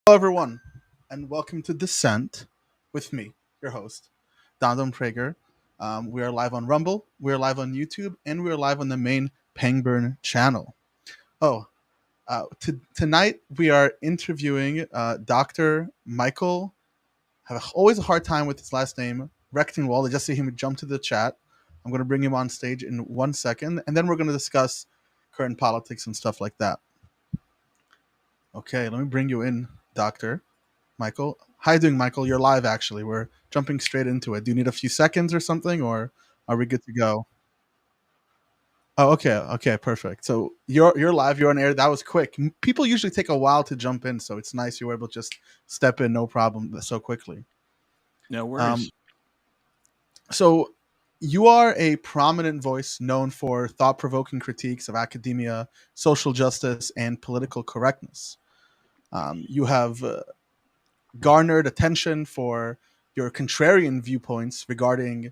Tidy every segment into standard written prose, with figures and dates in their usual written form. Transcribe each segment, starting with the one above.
Hello, everyone, and welcome to Descent with me, your host, Dandan Prager. We are live on Rumble, we are live on YouTube, and we are live on the main Pangburn channel. Oh, tonight we are interviewing Dr. Michael. Have always a hard time with his last name, Rectenwald. I just see him jump to the chat. I'm going to bring him on stage in 1 second, and then we're going to discuss current politics and stuff like that. Okay, let me bring you in, Doctor. Michael. How you doing, Michael? You're live, actually. We're jumping straight into it. Do you need a few seconds or something, or are we good to go? Oh, okay, perfect. So you're live. You're on air. That was quick. People usually take a while to jump in, so it's nice you were able to just step in, no problem, so quickly. No Um, worries. so you are a prominent voice known for thought-provoking critiques of academia, social justice, and political correctness. You have garnered attention for your contrarian viewpoints regarding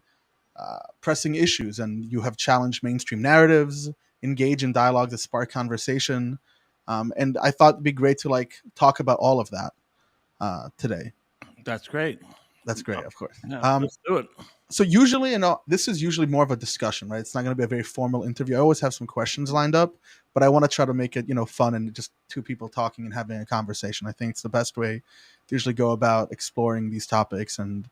pressing issues, and you have challenged mainstream narratives, engage in dialogue that spark conversation. And I thought it'd be great to talk about all of that today. That's great. That's great, of course. Yeah, let's do it. So usually, this is usually more of a discussion, right? It's not going to be a very formal interview. I always have some questions lined up, but I want to try to make it, fun and just two people talking and having a conversation. I think it's the best way to usually go about exploring these topics and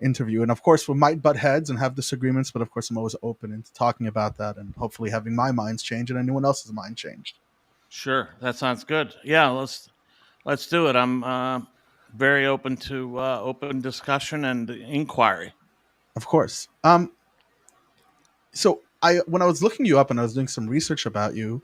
interview. And of course, we might butt heads and have disagreements, but of course, I'm always open into talking about that and hopefully having my minds change and anyone else's mind changed. Sure, that sounds good. Yeah, let's do it. I'm very open to open discussion and inquiry. Of course. So when I was looking you up and I was doing some research about you,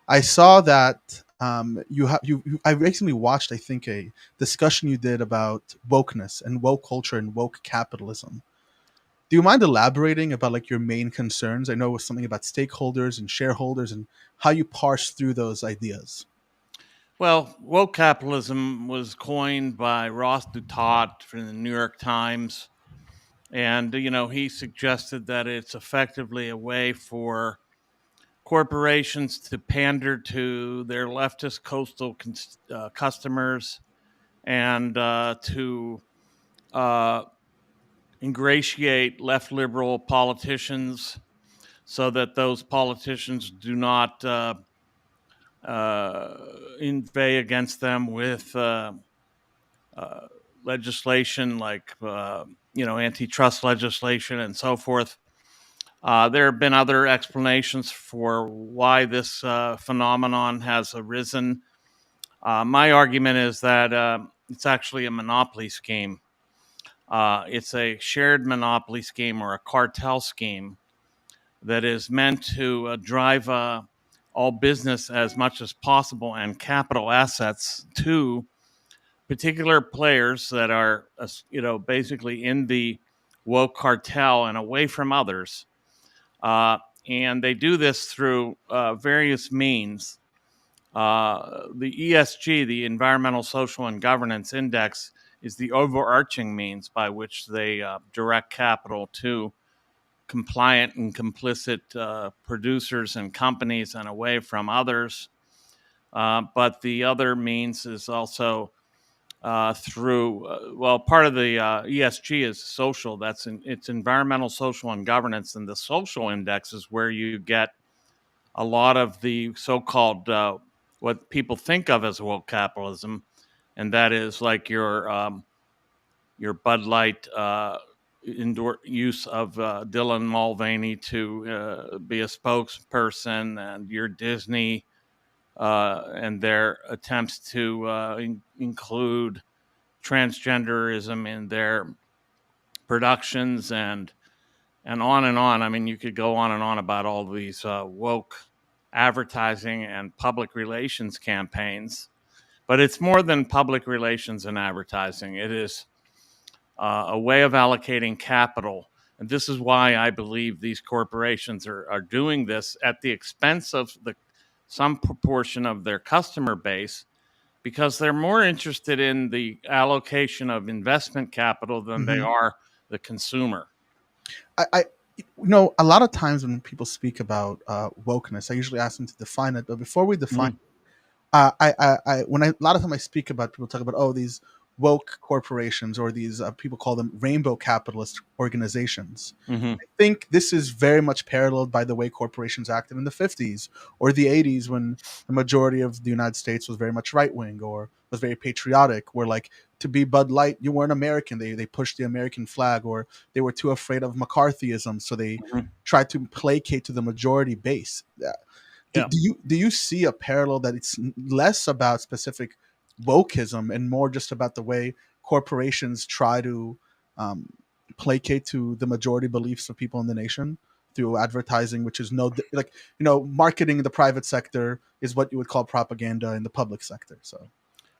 I saw that I recently watched, I think, a discussion you did about wokeness and woke culture and woke capitalism. Do you mind elaborating about your main concerns? I know it was something about stakeholders and shareholders and how you parse through those ideas. Well, woke capitalism was coined by Ross Douthat from the New York Times, and he suggested that it's effectively a way for corporations to pander to their leftist coastal customers and to uh, ingratiate left liberal politicians so that those politicians do not inveigh against them with legislation like antitrust legislation and so forth. There have been other explanations for why this phenomenon has arisen. My argument is that it's actually a monopoly scheme. It's a shared monopoly scheme or a cartel scheme that is meant to drive all business as much as possible and capital assets to particular players that are, basically in the woke cartel and away from others. And they do this through various means. The ESG, the Environmental, Social, and Governance Index, is the overarching means by which they direct capital to compliant and complicit producers and companies and away from others. But the other means is also through, part of the ESG is social. It's environmental, social, and governance. And the social index is where you get a lot of the so-called what people think of as woke capitalism, and that is like your Bud Light indoor use of Dylan Mulvaney to be a spokesperson, and your Disney and their attempts to include transgenderism in their productions, and on and on. I mean, you could go on and on about all these woke advertising and public relations campaigns, but it's more than public relations and advertising. It is a way of allocating capital. And this is why I believe these corporations are doing this at the expense of some proportion of their customer base, because they're more interested in the allocation of investment capital than they Mm-hmm. are the consumer. I know a lot of times when people speak about wokeness, I usually ask them to define it. But before we define, Mm. when a lot of time I speak about, people talk about, oh, these woke corporations, or these people call them rainbow capitalist organizations. Hmm. I think this is very much paralleled by the way corporations acted in the 50s or the 80s, when the majority of the United States was very much right wing or was very patriotic. Where, like, to be Bud Light, you weren't American. They pushed the American flag, or they were too afraid of McCarthyism, so they Hmm. tried to placate to the majority base. Yeah. Do you see a parallel, that it's less about specific wokeism and more just about the way corporations try to um, placate to the majority beliefs of people in the nation through advertising, which is like, marketing in the private sector is what you would call propaganda in the public sector. So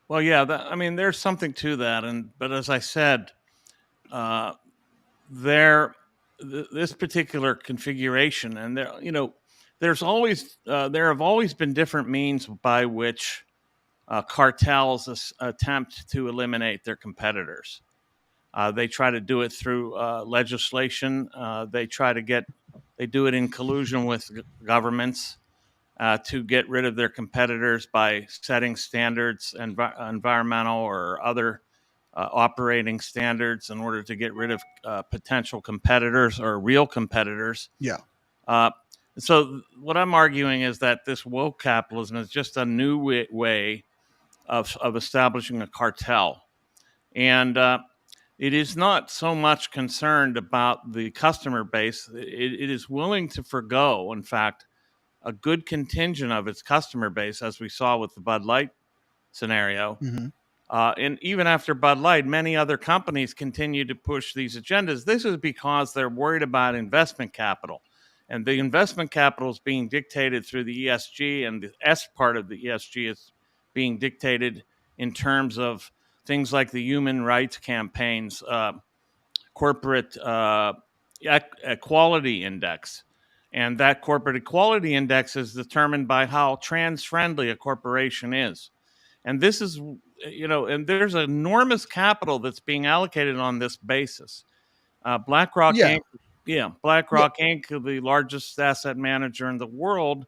Well, yeah. I mean, there's something to that, but as I said, uh, there, this particular configuration, and there have always been different means by which cartels attempt to eliminate their competitors. They try to do it through legislation. They do it in collusion with governments to get rid of their competitors by setting standards, environmental or other operating standards, in order to get rid of potential competitors or real competitors. yeah. Uh, so, what I'm arguing is that this woke capitalism is just a new way of establishing a cartel. And it is not so much concerned about the customer base. It is willing to forego, in fact, a good contingent of its customer base, as we saw with the Bud Light scenario. Hmm. And even after Bud Light, many other companies continue to push these agendas. This is because they're worried about investment capital. And the investment capital is being dictated through the ESG, and the S part of the ESG is being dictated in terms of things like the human rights campaigns, corporate equality index. And that corporate equality index is determined by how trans friendly a corporation is. And this is, and there's enormous capital that's being allocated on this basis. BlackRock Yeah. Inc., yeah, Yeah. BlackRock Inc., the largest asset manager in the world,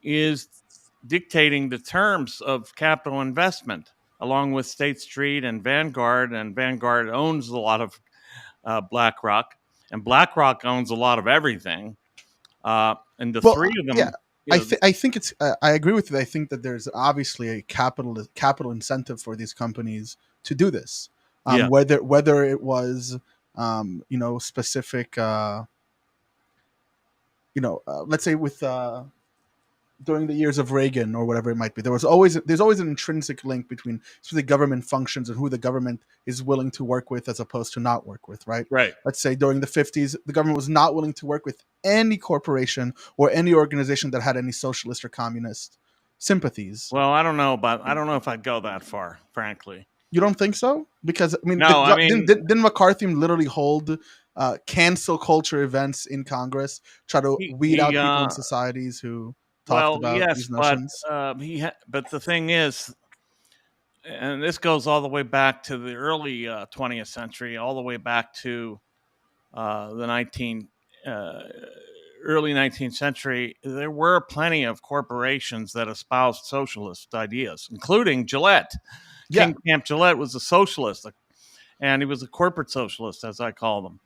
is dictating the terms of capital investment, along with State Street and Vanguard. And Vanguard owns a lot of BlackRock, and BlackRock owns a lot of everything. And the Well, three of yeah. them, you know, I think it's. I agree with you. I think that there's obviously a capital incentive for these companies to do this. yeah, Whether it was specific, let's say with during the years of Reagan or whatever it might be, there's always an intrinsic link between the government functions and who the government is willing to work with as opposed to not work with, right? right. Let's say during the 50s, the government was not willing to work with any corporation or any organization that had any socialist or communist sympathies. Well, I don't know if I'd go that far, frankly. You don't think so? Because I mean, No, I mean, didn't McCarthy literally hold cancel culture events in Congress, try to he, weed he out people in societies who talked well, about yes, these notions? but the thing is, and this goes all the way back to the early 20th century, all the way back to the 19 uh, early 19th century. There were plenty of corporations that espoused socialist ideas, including Gillette. Yeah. King Camp Gillette was a socialist, and he was a corporate socialist, as I call them.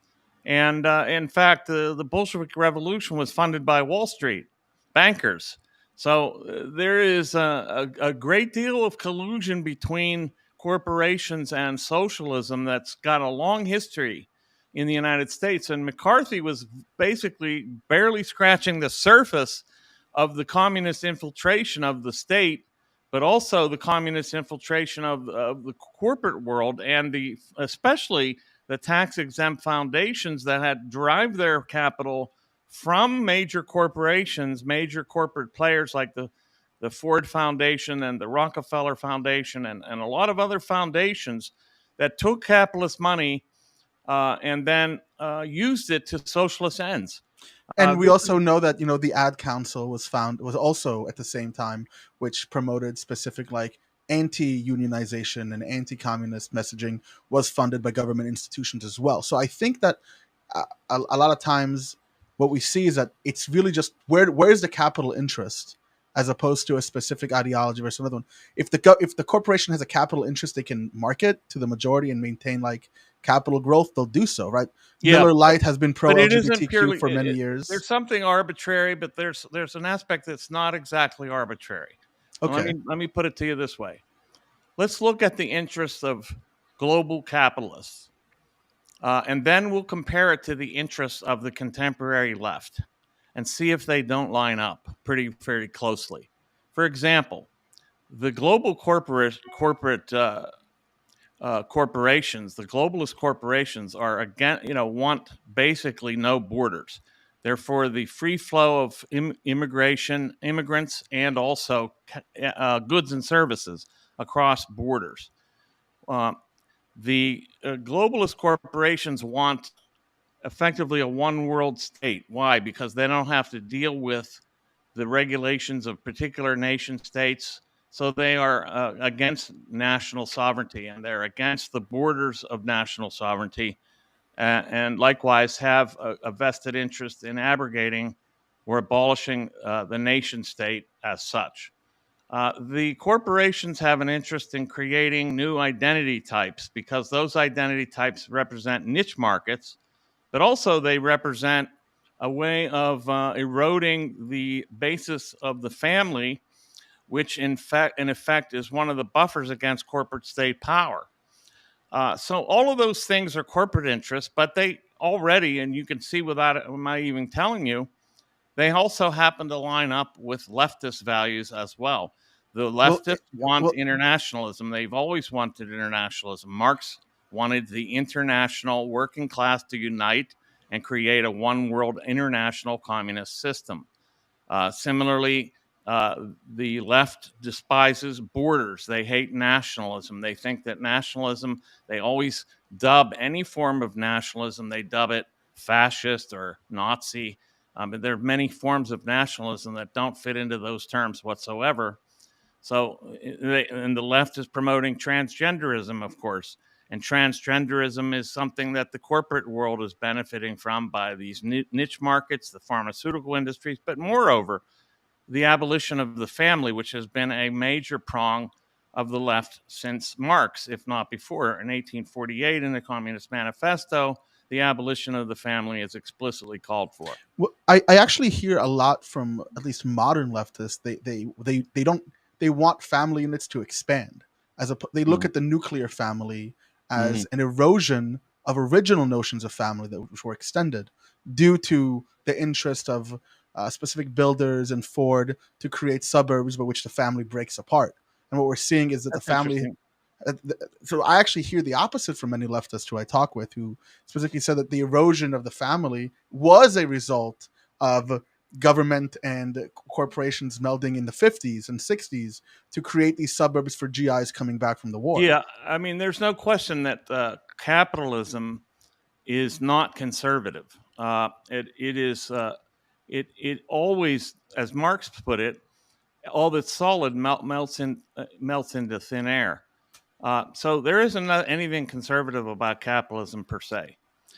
And in fact, the Bolshevik Revolution was funded by Wall Street bankers. So there is a great deal of collusion between corporations and socialism that's got a long history in the United States. And McCarthy was basically barely scratching the surface of the communist infiltration of the state, but also the communist infiltration of the corporate world, and especially the tax exempt foundations that had derived their capital from major corporations, major corporate players like the Ford Foundation and the Rockefeller Foundation, and a lot of other foundations that took capitalist money and then used it to socialist ends. And we This also know that the ad council was also at the same time, which promoted specific, like, anti-unionization and anti-communist messaging, was funded by government institutions as well. So I think that a lot of times what we see is that it's really just where's the capital interest, as opposed to a specific ideology versus another one. If the corporation has a capital interest they can market to the majority and maintain like capital growth, they'll do so, right? Yeah, Miller Lite has been pro but it isn't LGBTQ purely. for many years. There's something arbitrary, but there's an aspect that's not exactly arbitrary. And Okay. let me put it to you this way: let's look at the interests of global capitalists, and then we'll compare it to the interests of the contemporary left, and see if they don't line up pretty very closely. For example, the global corporate corporations, the globalist corporations, are again, want basically no borders. They're for the free flow of immigrants, and also goods and services across borders. Uh, the globalist corporations want effectively a one world state. Why? Because they don't have to deal with the regulations of particular nation states. So they are against national sovereignty, and they're against the borders of national sovereignty, and likewise have a vested interest in abrogating or abolishing the nation state as such. The corporations have an interest in creating new identity types because those identity types represent niche markets, but also they represent a way of eroding the basis of the family, which in effect is one of the buffers against corporate state power. So all of those things are corporate interests, but they already, and you can see without my even telling you, they also happen to line up with leftist values as well. The Well, leftists want well, internationalism. They've always wanted internationalism. Marx wanted the international working class to unite and create a one world international communist system. Similarly, the left despises borders. They hate nationalism. They think that nationalism, they always dub any form of nationalism, they dub it fascist or Nazi. But there are many forms of nationalism that don't fit into those terms whatsoever. So, and the left is promoting transgenderism, of course. And transgenderism is something that the corporate world is benefiting from by these niche markets, the pharmaceutical industries, but moreover, the abolition of the family, which has been a major prong of the left since Marx, if not before. In 1848, in the Communist Manifesto, the abolition of the family is explicitly called for. well, I actually hear a lot from at least modern leftists. They don't they want family units to expand. They look Mm-hmm. at the nuclear family Mm-hmm. as an erosion of original notions of family that which were extended due to the interest of specific builders and Ford to create suburbs by which the family breaks apart. And what we're seeing is that the That's family interesting. so I actually hear the opposite from many leftists who I talk with, who specifically said that the erosion of the family was a result of government and corporations melding in the 50s and 60s to create these suburbs for GIs coming back from the war. Yeah, I mean, there's no question that capitalism is not conservative. It is it always, as Marx put it, all that's solid melts into thin air. So there isn't anything conservative about capitalism per se.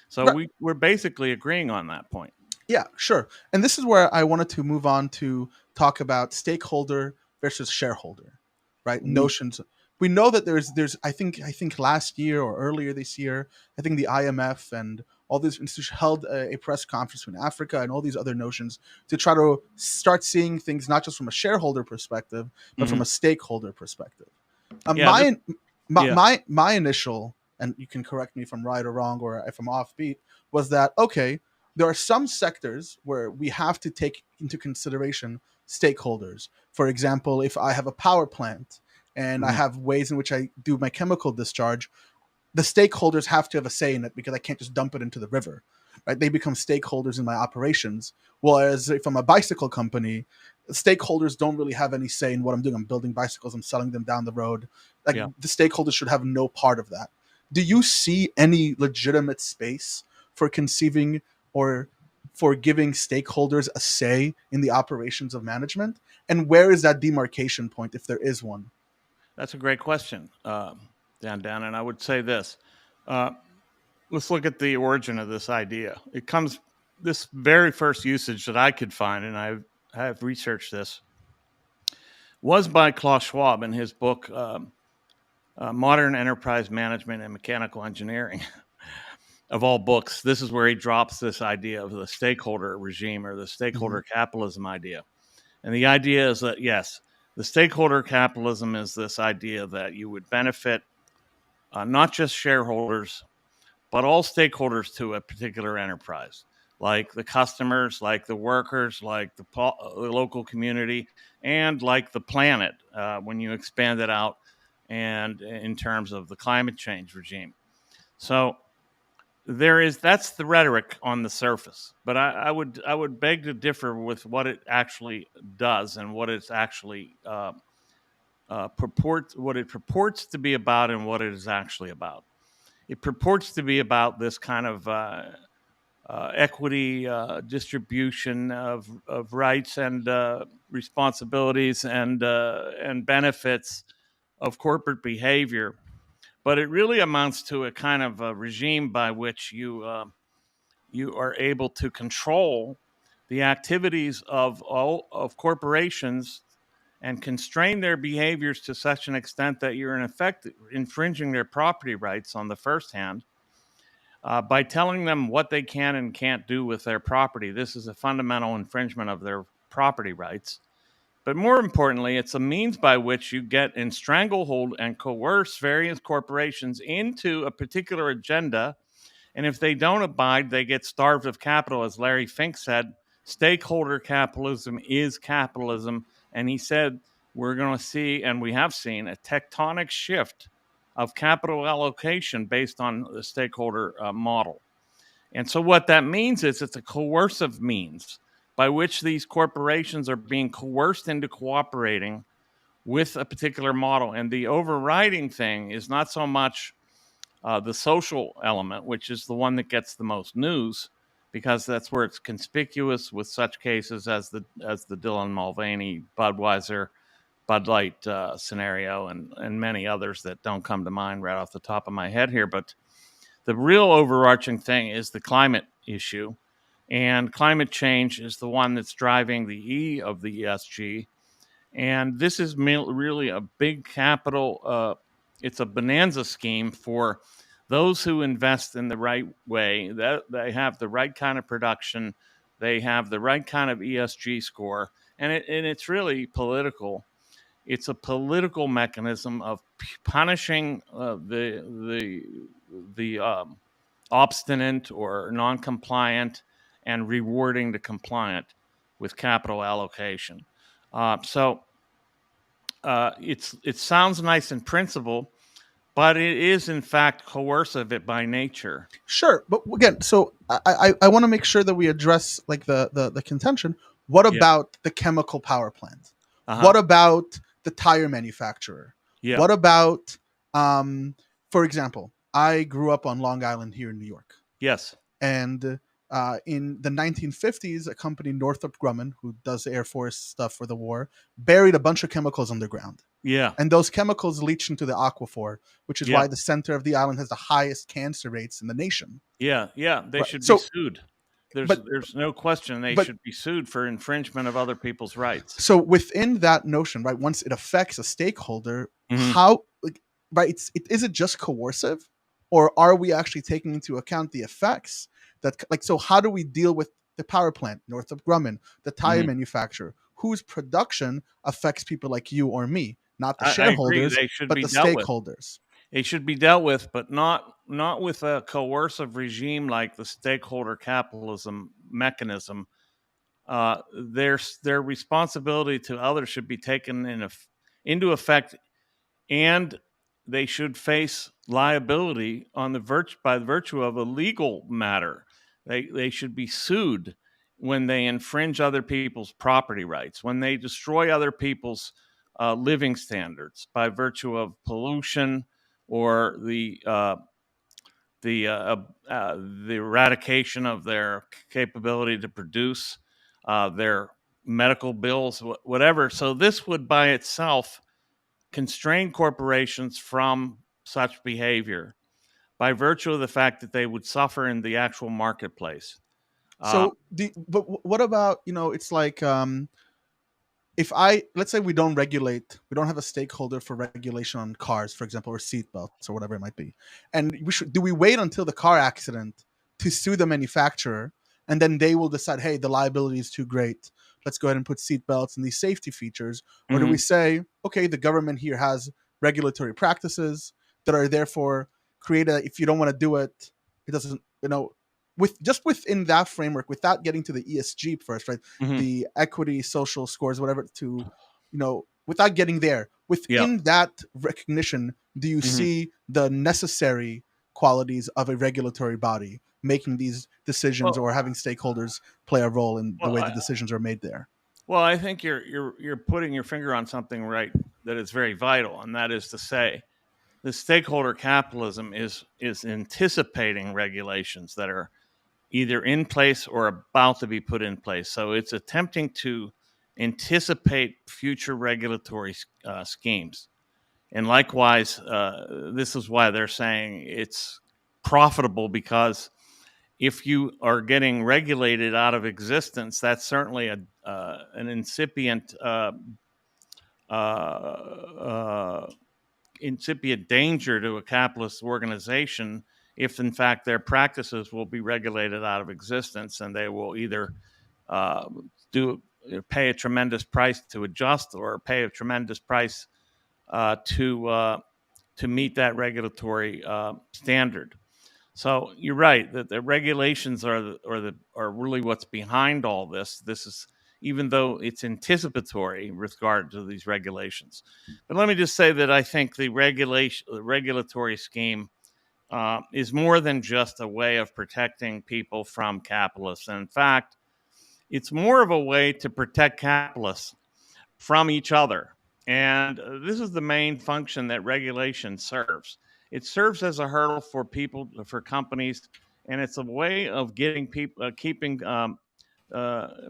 So Right. we're basically agreeing on that point. Yeah, sure. And this is where I wanted to move on to talk about stakeholder versus shareholder, right? Mhm. Notions. We know that there's I think last year or earlier this year, I think the IMF and all these institutions held a press conference in Africa and all these other notions to try to start seeing things not just from a shareholder perspective, but from Mhm. a stakeholder perspective. Yeah, this, yeah. My initial, and you can correct me if I'm right or wrong or if I'm offbeat, was that okay? There are some sectors where we have to take into consideration stakeholders. For example, if I have a power plant and I Mhm. have ways in which I do my chemical discharge, the stakeholders have to have a say in it because I can't just dump it into the river. Right? They become stakeholders in my operations. Whereas if I'm a bicycle company, stakeholders don't really have any say in what I'm doing. I'm building bicycles, I'm selling them down the road. Like Yeah. the stakeholders should have no part of that. Do you see any legitimate space for conceiving or for giving stakeholders a say in the operations of management? And where is that demarcation point if there is one? That's a great question, Dan. And I would say this: uh, let's look at the origin of this idea. It comes this very first usage that I could find, and I have researched this. was by Klaus Schwab in his book, Modern Enterprise Management and Mechanical Engineering. Of all books, this is where he drops this idea of the stakeholder regime or the stakeholder capitalism idea. And the idea is that, yes, the stakeholder capitalism is this idea that you would benefit not just shareholders, but all stakeholders to a particular enterprise, like the customers, like the workers, like the local community, and like the planet when you expand it out and in terms of the climate change regime. So that's the rhetoric on the surface, but I would beg to differ with what it actually does and what it's actually what it purports to be about and what it is actually about. It purports to be about this kind of equity distribution of rights and responsibilities and benefits of corporate behavior, but it really amounts to a kind of a regime by which you are able to control the activities of corporations and constrain their behaviors to such an extent that you're in effect infringing their property rights on the first hand by telling them what they can and can't do with their property. This is a fundamental infringement of their property rights. But more importantly, it's a means by which you get in stranglehold and coerce various corporations into a particular agenda. And if they don't abide, they get starved of capital. As Larry Fink said, stakeholder capitalism is capitalism. And he said, we're going to see, and we have seen, a tectonic shift of capital allocation based on the stakeholder model. And so what that means is it's a coercive means by which these corporations are being coerced into cooperating with a particular model. And the overriding thing is not so much the social element, which is the one that gets the most news, because that's where it's conspicuous with such cases as the Dylan Mulvaney, Budweiser, Bud Light scenario, and many others that don't come to mind right off the top of my head here. But the real overarching thing is the climate issue, and climate change is the one that's driving the E of the ESG. And this is really a big capital. It's a bonanza scheme for those who invest in the right way, that they have the right kind of production, they have the right kind of ESG score, and it's really political. It's a political mechanism of punishing the obstinate or non-compliant and rewarding the compliant with capital allocation. It sounds nice in principle, but it is in fact coercive by nature. Sure, but again, so I want to make sure that we address like the contention. What Yeah. about the chemical power plant? Uh-huh. What about the tire manufacturer? Yeah. What about, for example, I grew up on Long Island here in New York, Yes. and in the 1950s, a company, Northrop Grumman, who does Air Force stuff for the war, buried a bunch of chemicals underground. Yeah. And those chemicals leach into the aquifer, which is Yeah. why the center of the island has the highest cancer rates in the nation. Yeah. Yeah. They Right. should So, be sued. but There's no question they but should be sued for infringement of other people's rights. so within that notion, right? Once it affects a stakeholder, Mhm. how, like, right? Is it just coercive, or are we actually taking into account the effects that, like, so how do we deal with the power plant, Northrop Grumman, the tire Mhm. manufacturer, whose production affects people like you or me, not the I agree. shareholders, They should but be the dealt with. stakeholders? They should be dealt with, but not with a coercive regime like the stakeholder capitalism mechanism. Their responsibility to others should be taken into effect, and they should face liability on by virtue of a legal matter. They should be sued when they infringe other people's property rights, when they destroy other people's living standards by virtue of pollution or the eradication of their capability to produce, their medical bills, whatever. So this would by itself constrain corporations from such behavior by virtue of the fact that they would suffer in the actual marketplace. Uh, So, but what about, it's like, let's say we don't regulate, we don't have a stakeholder for regulation on cars, for example, or seatbelts or whatever it might be, and do we wait until the car accident to sue the manufacturer, and then they will decide, hey, the liability is too great, let's go ahead and put seatbelts and these safety features, or do we Mm-hmm. say, okay, the government here has regulatory practices that are therefore created. If you don't want to do it, it doesn't, with just within that framework, without getting to the ESG first, right? Mm-hmm. The equity, social scores, whatever, without getting there, Yeah. within that recognition, do you Mm-hmm. see the necessary qualities of a regulatory body making these decisions, Well, or having stakeholders play a role in the well, way the I, decisions are made there? well, I think you're putting your finger on something right that is very vital, and that is to say, the stakeholder capitalism is anticipating regulations that are either in place or about to be put in place. So it's attempting to anticipate future regulatory schemes. And likewise, this is why they're saying it's profitable, because if you are getting regulated out of existence, that's certainly an incipient uh, incipient danger to a capitalist organization, if in fact their practices will be regulated out of existence, and they will either uh, do pay a tremendous price to adjust, or pay a tremendous price to meet that regulatory standard. So you're right that the regulations are really what's behind all this. This is, even though it's anticipatory with regard to these regulations. But let me just say that I think the regulatory scheme is more than just a way of protecting people from capitalists. And in fact, it's more of a way to protect capitalists from each other. And this is the main function that regulation serves. It serves as a hurdle for people, for companies, and it's a way of getting people,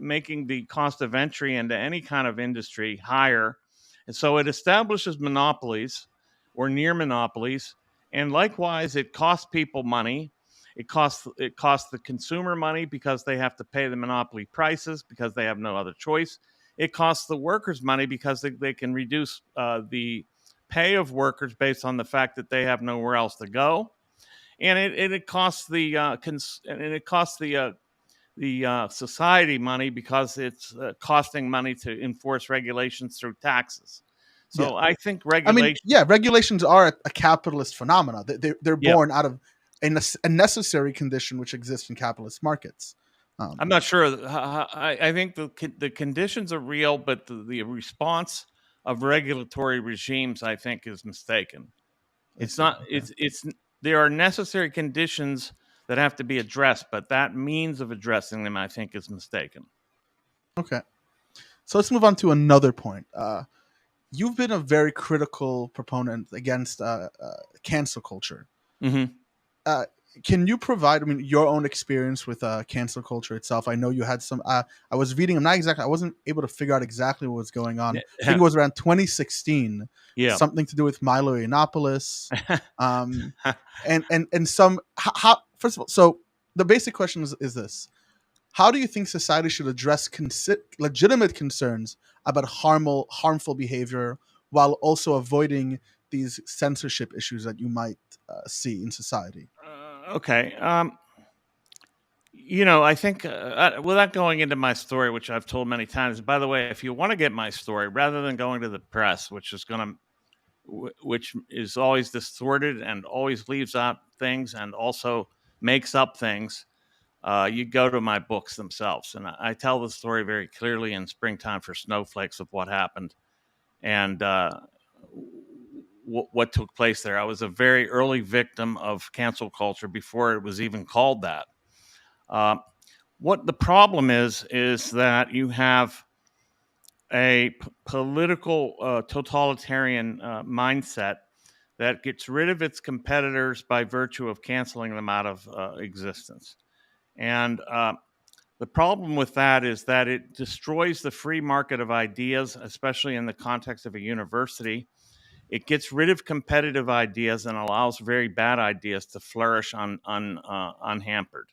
making the cost of entry into any kind of industry higher. And so it establishes monopolies or near monopolies. And likewise, it costs people money. It costs the consumer money, because they have to pay the monopoly prices because they have no other choice. It costs the workers money because they can reduce the pay of workers based on the fact that they have nowhere else to go. And it costs the society money, because it's costing money to enforce regulations through taxes. Yeah. So I think I mean, regulation. yeah, regulations are a capitalist phenomena. They're Yeah, born out of a necessary condition which exists in capitalist markets. I'm Um, not sure. I think the conditions are real, but the response of regulatory regimes, I think, is mistaken. I It's see. not. Okay. It's there are necessary conditions that have to be addressed, but that means of addressing them, I think, is mistaken. Okay. So let's move on to another point. You've been a very critical proponent against cancel culture. Hmm. Uh, can you provide, I mean, your own experience with cancel culture itself? I know you had some. I was reading. I'm not exactly. I wasn't able to figure out exactly what was going on. I think it was around 2016. Yeah. Something to do with Milo Yiannopoulos, um, and some. First of all, so the basic question is this: how do you think society should address legitimate concerns about harmful behavior, while also avoiding these censorship issues that you might see in society? Okay. I think, without going into my story, which I've told many times. By the way, if you want to get my story, rather than going to the press, which is always distorted and always leaves out things and also makes up things, you go to my books themselves, and I tell the story very clearly in Springtime for Snowflakes of what happened, and what took place there. I was a very early victim of cancel culture before it was even called that. Uh, what the problem is that you have a political totalitarian mindset that gets rid of its competitors by virtue of canceling them out of existence. And the problem with that is that it destroys the free market of ideas, especially in the context of a university. It gets rid of competitive ideas and allows very bad ideas to flourish unhampered.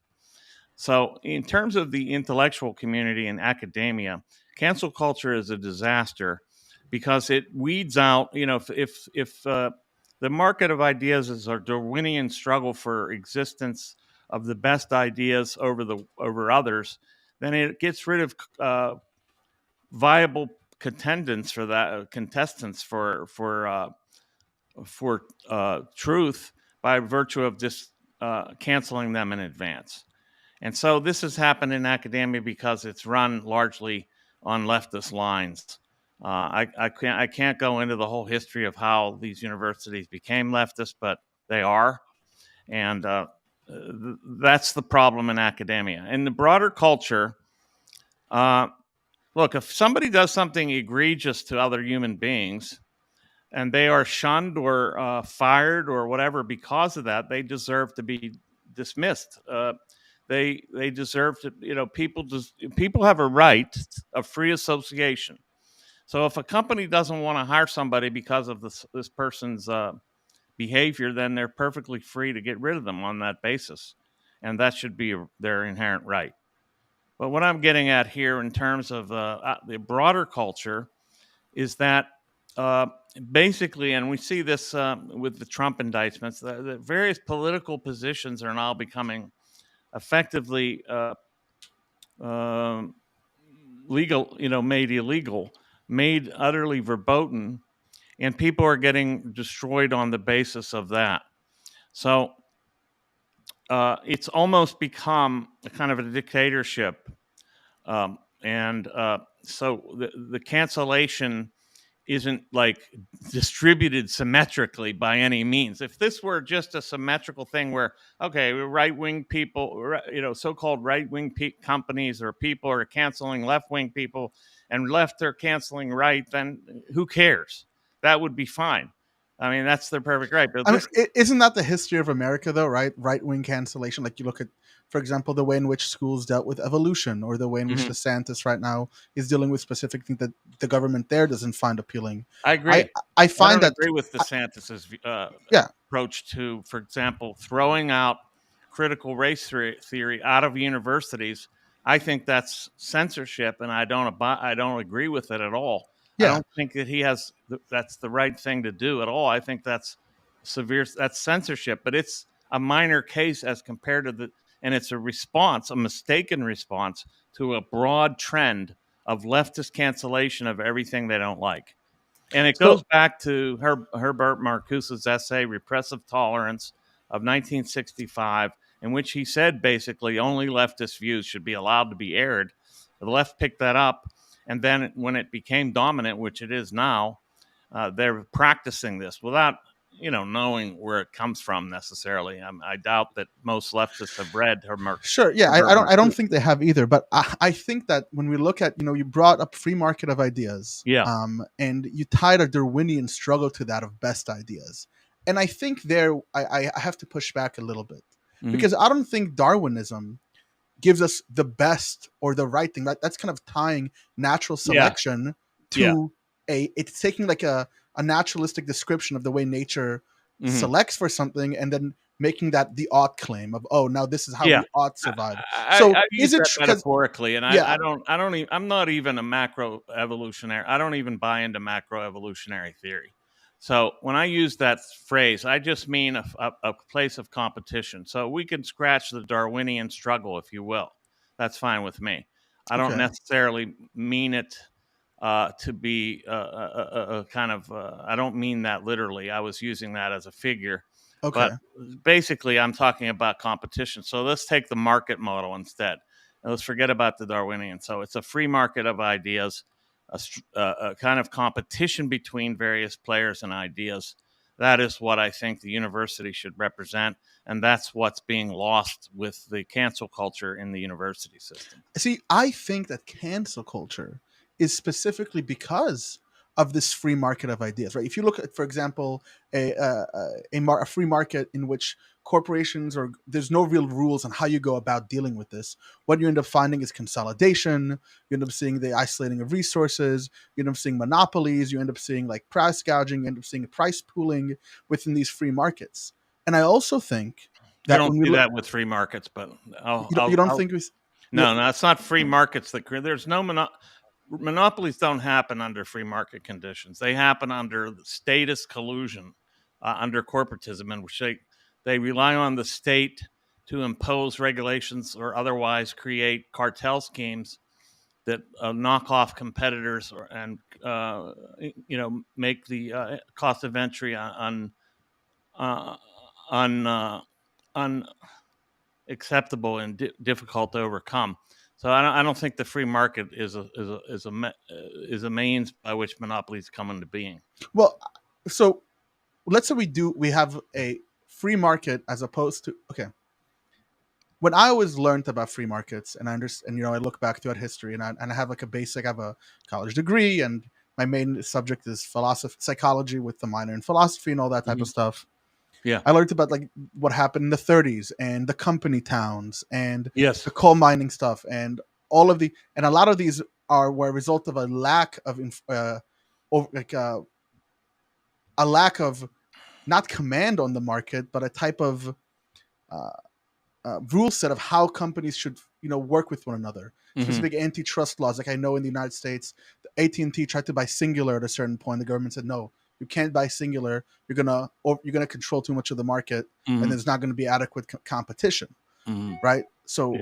So, in terms of the intellectual community and academia, cancel culture is a disaster because it weeds out. If the market of ideas is a Darwinian struggle for existence of the best ideas over others, then it gets rid of viable contestants for truth by virtue of just canceling them in advance. And so this has happened in academia because it's run largely on leftist lines. I can't go into the whole history of how these universities became leftist, but they are, and that's the problem in academia. In the broader culture, look, if somebody does something egregious to other human beings, and they are shunned or fired or whatever because of that, they deserve to be dismissed. They deserve to. People have a right of free association. So if a company doesn't want to hire somebody because of this person's behavior, then they're perfectly free to get rid of them on that basis, and that should be their inherent right. But what I'm getting at here in terms of the broader culture is that uh, basically, and we see this with the Trump indictments, the various political positions are now becoming effectively um legal, made illegal, made utterly verboten, and people are getting destroyed on the basis of that. So it's almost become a kind of a dictatorship. And so the cancellation isn't like distributed symmetrically by any means. If this were just a symmetrical thing where, okay, right wing people, so called right wing companies or people are canceling left wing people and left are canceling right, then who cares? That would be fine. I mean, that's their perfect right. But I mean, this, isn't that the history of America, though, right? Right wing cancellation. Like you look at, for example, the way in which schools dealt with evolution, or the way in which Mhm. DeSantis right now is dealing with specific things that the government there doesn't find appealing. I I agree. I I find don't that, agree with I- DeSantis's yeah, approach to, for example, throwing out critical race theory out of universities. I think that's censorship, and I don't agree with it at all. I yeah. don't think that that's the right thing to do at all. I think that's severe. That's censorship, but it's a minor case as compared to and it's a response, a mistaken response to a broad trend of leftist cancellation of everything they don't like. And it So goes back to Herbert Marcuse's essay, Repressive Tolerance, of 1965, in which he said basically only leftist views should be allowed to be aired. The left picked that up. And then when it became dominant, which it is now, they're practicing this without, knowing where it comes from necessarily. I doubt that most leftists have read sure, yeah, Herbert I don't Marcuse. think they have either. But I think that when we look at, you brought up free market of ideas, Yeah. and you tied a Darwinian struggle to that of best ideas, and I think there I have to push back a little bit, Hmm. because I don't think Darwinism gives us the best or the right thing. That's kind of tying natural Yeah. selection Yeah. to it's taking like a naturalistic description of the way nature Hmm. selects for something, and then making that the ought claim of, oh, now this is how Yeah. we ought I, survive. I So use is it that because metaphorically, and yeah, I'm not even a macro evolutionary. I don't even buy into macro evolutionary theory. So when I use that phrase, I just mean a place of competition. So we can scratch the Darwinian struggle, if you will. That's fine with me. I don't okay, necessarily mean it to be a kind of. I don't mean that literally. I was using that as a figure, but okay, basically, I'm talking about competition. So let's take the market model instead. And let's forget about the Darwinian. So it's a free market of ideas, a kind of competition between various players and ideas. That is what I think the university should represent. And that's what's being lost with the cancel culture in the university system. see, I think that cancel culture is specifically because of this free market of ideas, right? If you look at, for example, a free market in which corporations, or there's no real rules on how you go about dealing with this, what you end up finding is consolidation. You end up seeing the isolating of resources. You end up seeing monopolies. You end up seeing like price gouging. You end up seeing price pooling within these free markets. And I also think You that don't when we see look, that with free markets, but you don't I'll think we, you no, no, it's not free markets that create. There's no monopolies don't happen under free market conditions. They happen under statist collusion, under corporatism, in which they rely on the state to impose regulations or otherwise create cartel schemes that knock off competitors and make the cost of entry on uh, unacceptable and difficult to overcome. So I don't think the free market is a means by which monopolies come into being. Well, so let's say we have a free market as opposed to, okay. When I always learned about free markets, and I understand, I look back throughout history, and I have like I have a college degree, and my main subject is philosophy, psychology, with the minor in philosophy and all that type of Mhm. stuff. Yeah. I learned about like what happened in the 30s and the company towns and the Yes. coal mining stuff and and a lot of these were a result of a lack of like a lack of not command on the market, but a type of uh, rule set of how companies should work with one another. Hmm. Specific antitrust laws, like I know in the United States, AT&T tried to buy Singular at a certain point. The government said no, you can't buy Singular. You're gonna control too much of the market, and Hmm. there's not going to be adequate competition, Hmm. right? So Yeah.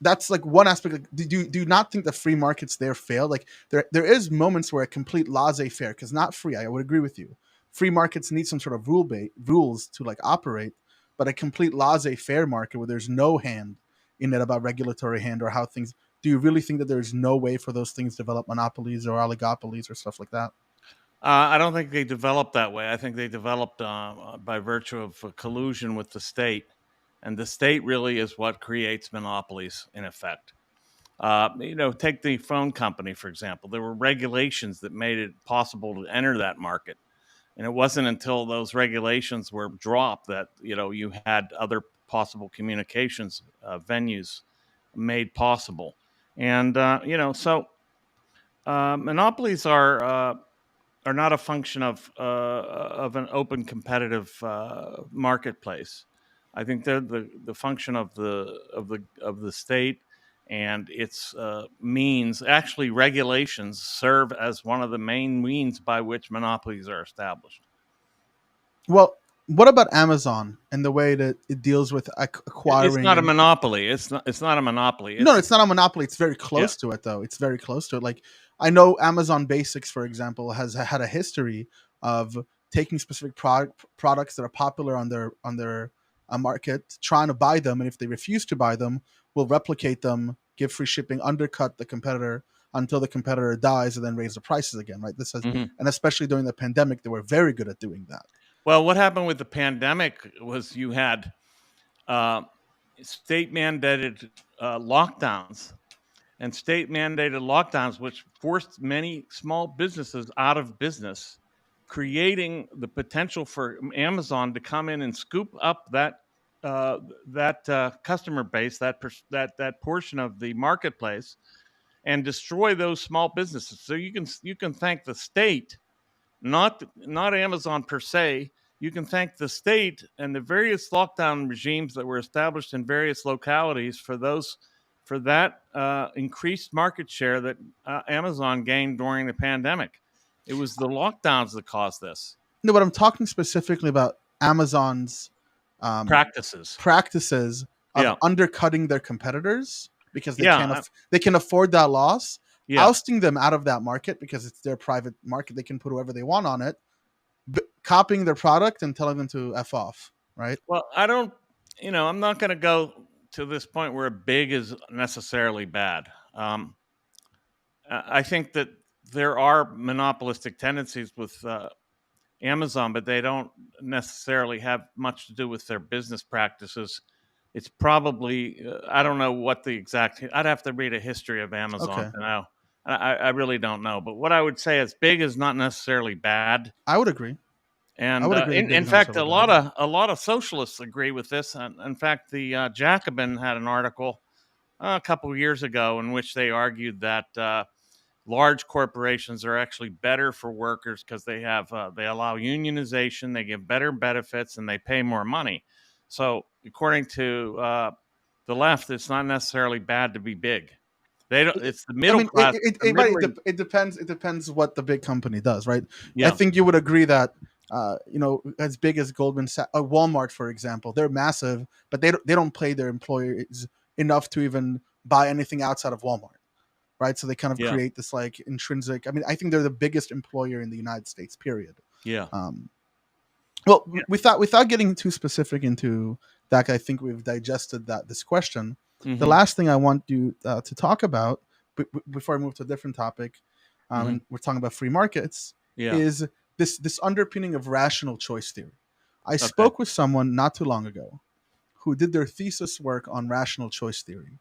that's like one aspect. Like, do you not think the free markets there fail? Like there is moments where a complete laissez-faire, because not free. I would agree with you. Free markets need some sort of rules to like operate, but a complete laissez-faire market where there's no hand in it about regulatory hand or how things. Do you really think that there's no way for those things to develop monopolies or oligopolies or stuff like that? I don't think they developed that way. I think they developed by virtue of collusion with the state, and the state really is what creates monopolies in effect. Take the phone company, for example. There were regulations that made it possible to enter that market. And it wasn't until those regulations were dropped that, you had other possible communications venues made possible. And, monopolies are not a function of an open competitive marketplace. I think they're the function of the state and its means. Actually, regulations serve as one of the main means by which monopolies are established. Well, what about Amazon and the way that it deals with It's acquiring not a and monopoly. It's not a monopoly. no, It's it's not a monopoly. It's very Yeah. close to it, though. It's very close to it. Like I know Amazon Basics, for example, has had a history of taking specific products that are popular on their market, trying to buy them, and if they refuse to buy them, will replicate them, give free shipping, undercut the competitor until the competitor dies, and then raise the prices again. Right? This has, Mhm. and especially during the pandemic, they were very good at doing that. Well, what happened with the pandemic was you had uh, state mandated lockdowns and state mandated lockdowns, which forced many small businesses out of business, creating the potential for Amazon to come in and scoop up uh, that customer base, that portion of the marketplace, and destroy those small businesses. So you can thank the state, not Amazon per se. You can thank the state and the various lockdown regimes that were established in various localities for that increased market share that Amazon gained during the pandemic. It was the lockdowns that caused this. No, but I'm talking specifically about Amazon's um, Practices. practices of Yeah. undercutting their competitors because Yeah. they can afford that loss, Yeah. ousting them out of that market because it's their private market. They can put whoever they want on it, copying their product and telling them to f off. Right? Well, I don't, I'm not going to go to this point where big is necessarily bad. I think that there are monopolistic tendencies with Amazon, but they don't necessarily have much to do with their business practices. It's probably I don't know what the exact. I'd have to read a history of Amazon Okay, to know. I really don't know. But what I would say is big is not necessarily bad. I would agree. I And would agree that big in is not fact, necessarily bad. a lot of socialists agree with this. And in fact, the Jacobin had an article a couple of years ago in which they argued that large corporations are actually better for workers because they allow unionization, they give better benefits, and they pay more money. So, according to the left, it's not necessarily bad to be big. They don't. It's the I middle mean, class. The but middle. it depends. It depends what the big company does, right? I Yeah. think you would agree that, as big as Goldman Sachs, Walmart, for example, they're massive, but they don't pay their employees enough to even buy anything outside of Walmart, right? So they kind of Yeah. create this like intrinsic. I mean, I think they're the biggest employer in the United States. Period. Yeah. Um, well, Yeah. without getting too specific into that, I think we've digested that this question. The Mm-hmm. last thing I want you to talk about before I move to a different topic, Mm-hmm. and we're talking about free markets, Yeah. is this underpinning of rational choice theory. I Okay. spoke with someone not too long ago who did their thesis work on rational choice theory,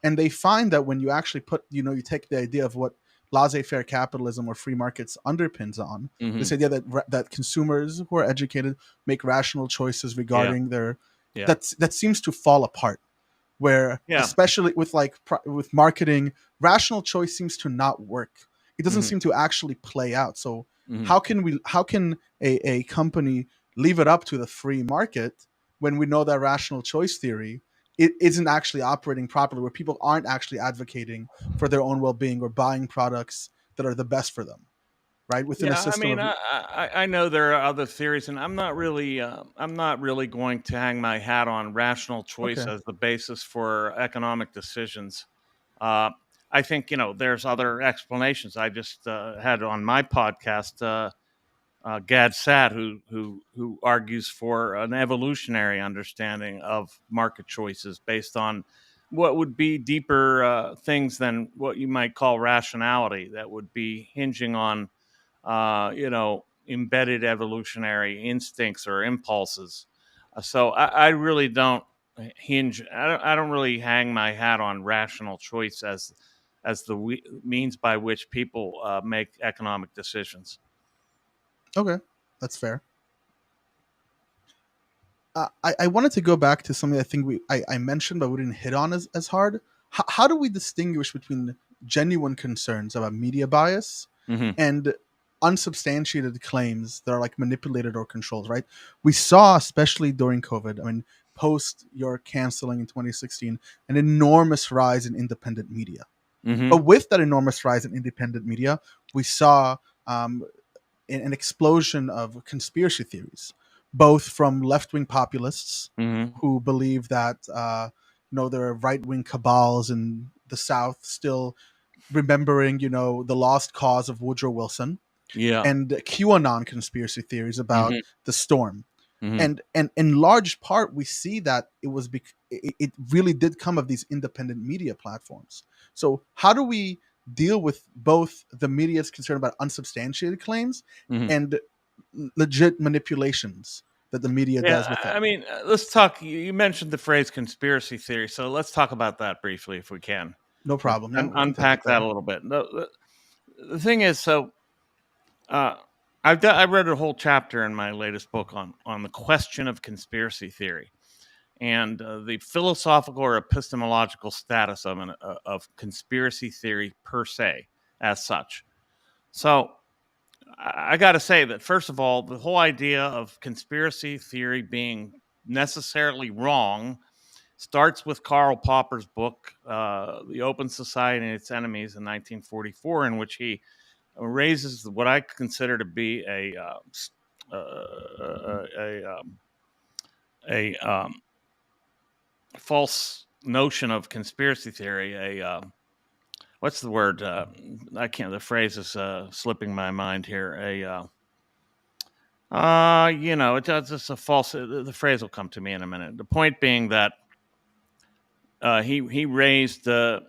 and they find that when you actually put, you take the idea of what laissez-faire capitalism or free markets underpins on, Mm-hmm. this idea that consumers who are educated make rational choices Yeah. regarding their, Yeah. that seems to fall apart, where Yeah. especially with with marketing, rational choice seems to not work. It doesn't Mm-hmm. seem to actually play out. So Mm-hmm. how can a company leave it up to the free market when we know that rational choice theory it isn't actually operating properly, where people aren't actually advocating for their own well-being or buying products that are the best for them, right, within a Yeah, I system mean, of. I know there are other theories, and I'm not really going to hang my hat on rational choice Okay. as the basis for economic decisions. Uh, I think there's other explanations. I just had on my podcast Gad Saad, who argues for an evolutionary understanding of market choices based on what would be deeper things than what you might call rationality, that would be hinging on embedded evolutionary instincts or impulses. So I really don't hinge. I don't really hang my hat on rational choice as the means by which people make economic decisions. Okay, that's fair. I wanted to go back to something I think I mentioned but we didn't hit on as hard. How do we distinguish between genuine concerns about media bias Hmm. and unsubstantiated claims that are like manipulated or controlled, right? We saw, especially during COVID, I mean, post your canceling in 2016, an enormous rise in independent media. But Hmm. with that enormous rise in independent media, we saw um, an explosion of conspiracy theories, both from left wing populists Hmm. who believe that there are right wing cabals in the South still remembering the lost cause of Woodrow Wilson, Yeah. and QAnon conspiracy theories about Hmm. the storm. Hmm. And in large part, we see that it really did come of these independent media platforms. So how do we deal with both the media's concern about unsubstantiated claims Hmm. and legit manipulations that the media Yeah, does with I them? mean, let's talk. You mentioned the phrase conspiracy theory, so let's talk about that briefly if we can. No Let's problem. Yeah, we can take it unpack that there. a little bit. The thing is, so uh, I read a whole chapter in my latest book on the question of conspiracy theory and the philosophical or epistemological status of conspiracy theory per se, as such. So I got to say that first of all, the whole idea of conspiracy theory being necessarily wrong starts with Karl Popper's book, "The Open Society and Its Enemies" in 1944, in which he raises what I consider to be a false notion of conspiracy theory. What's the word? I can't. The phrase is slipping my mind here. It's just a false. The phrase will come to me in a minute. The point being that he raised a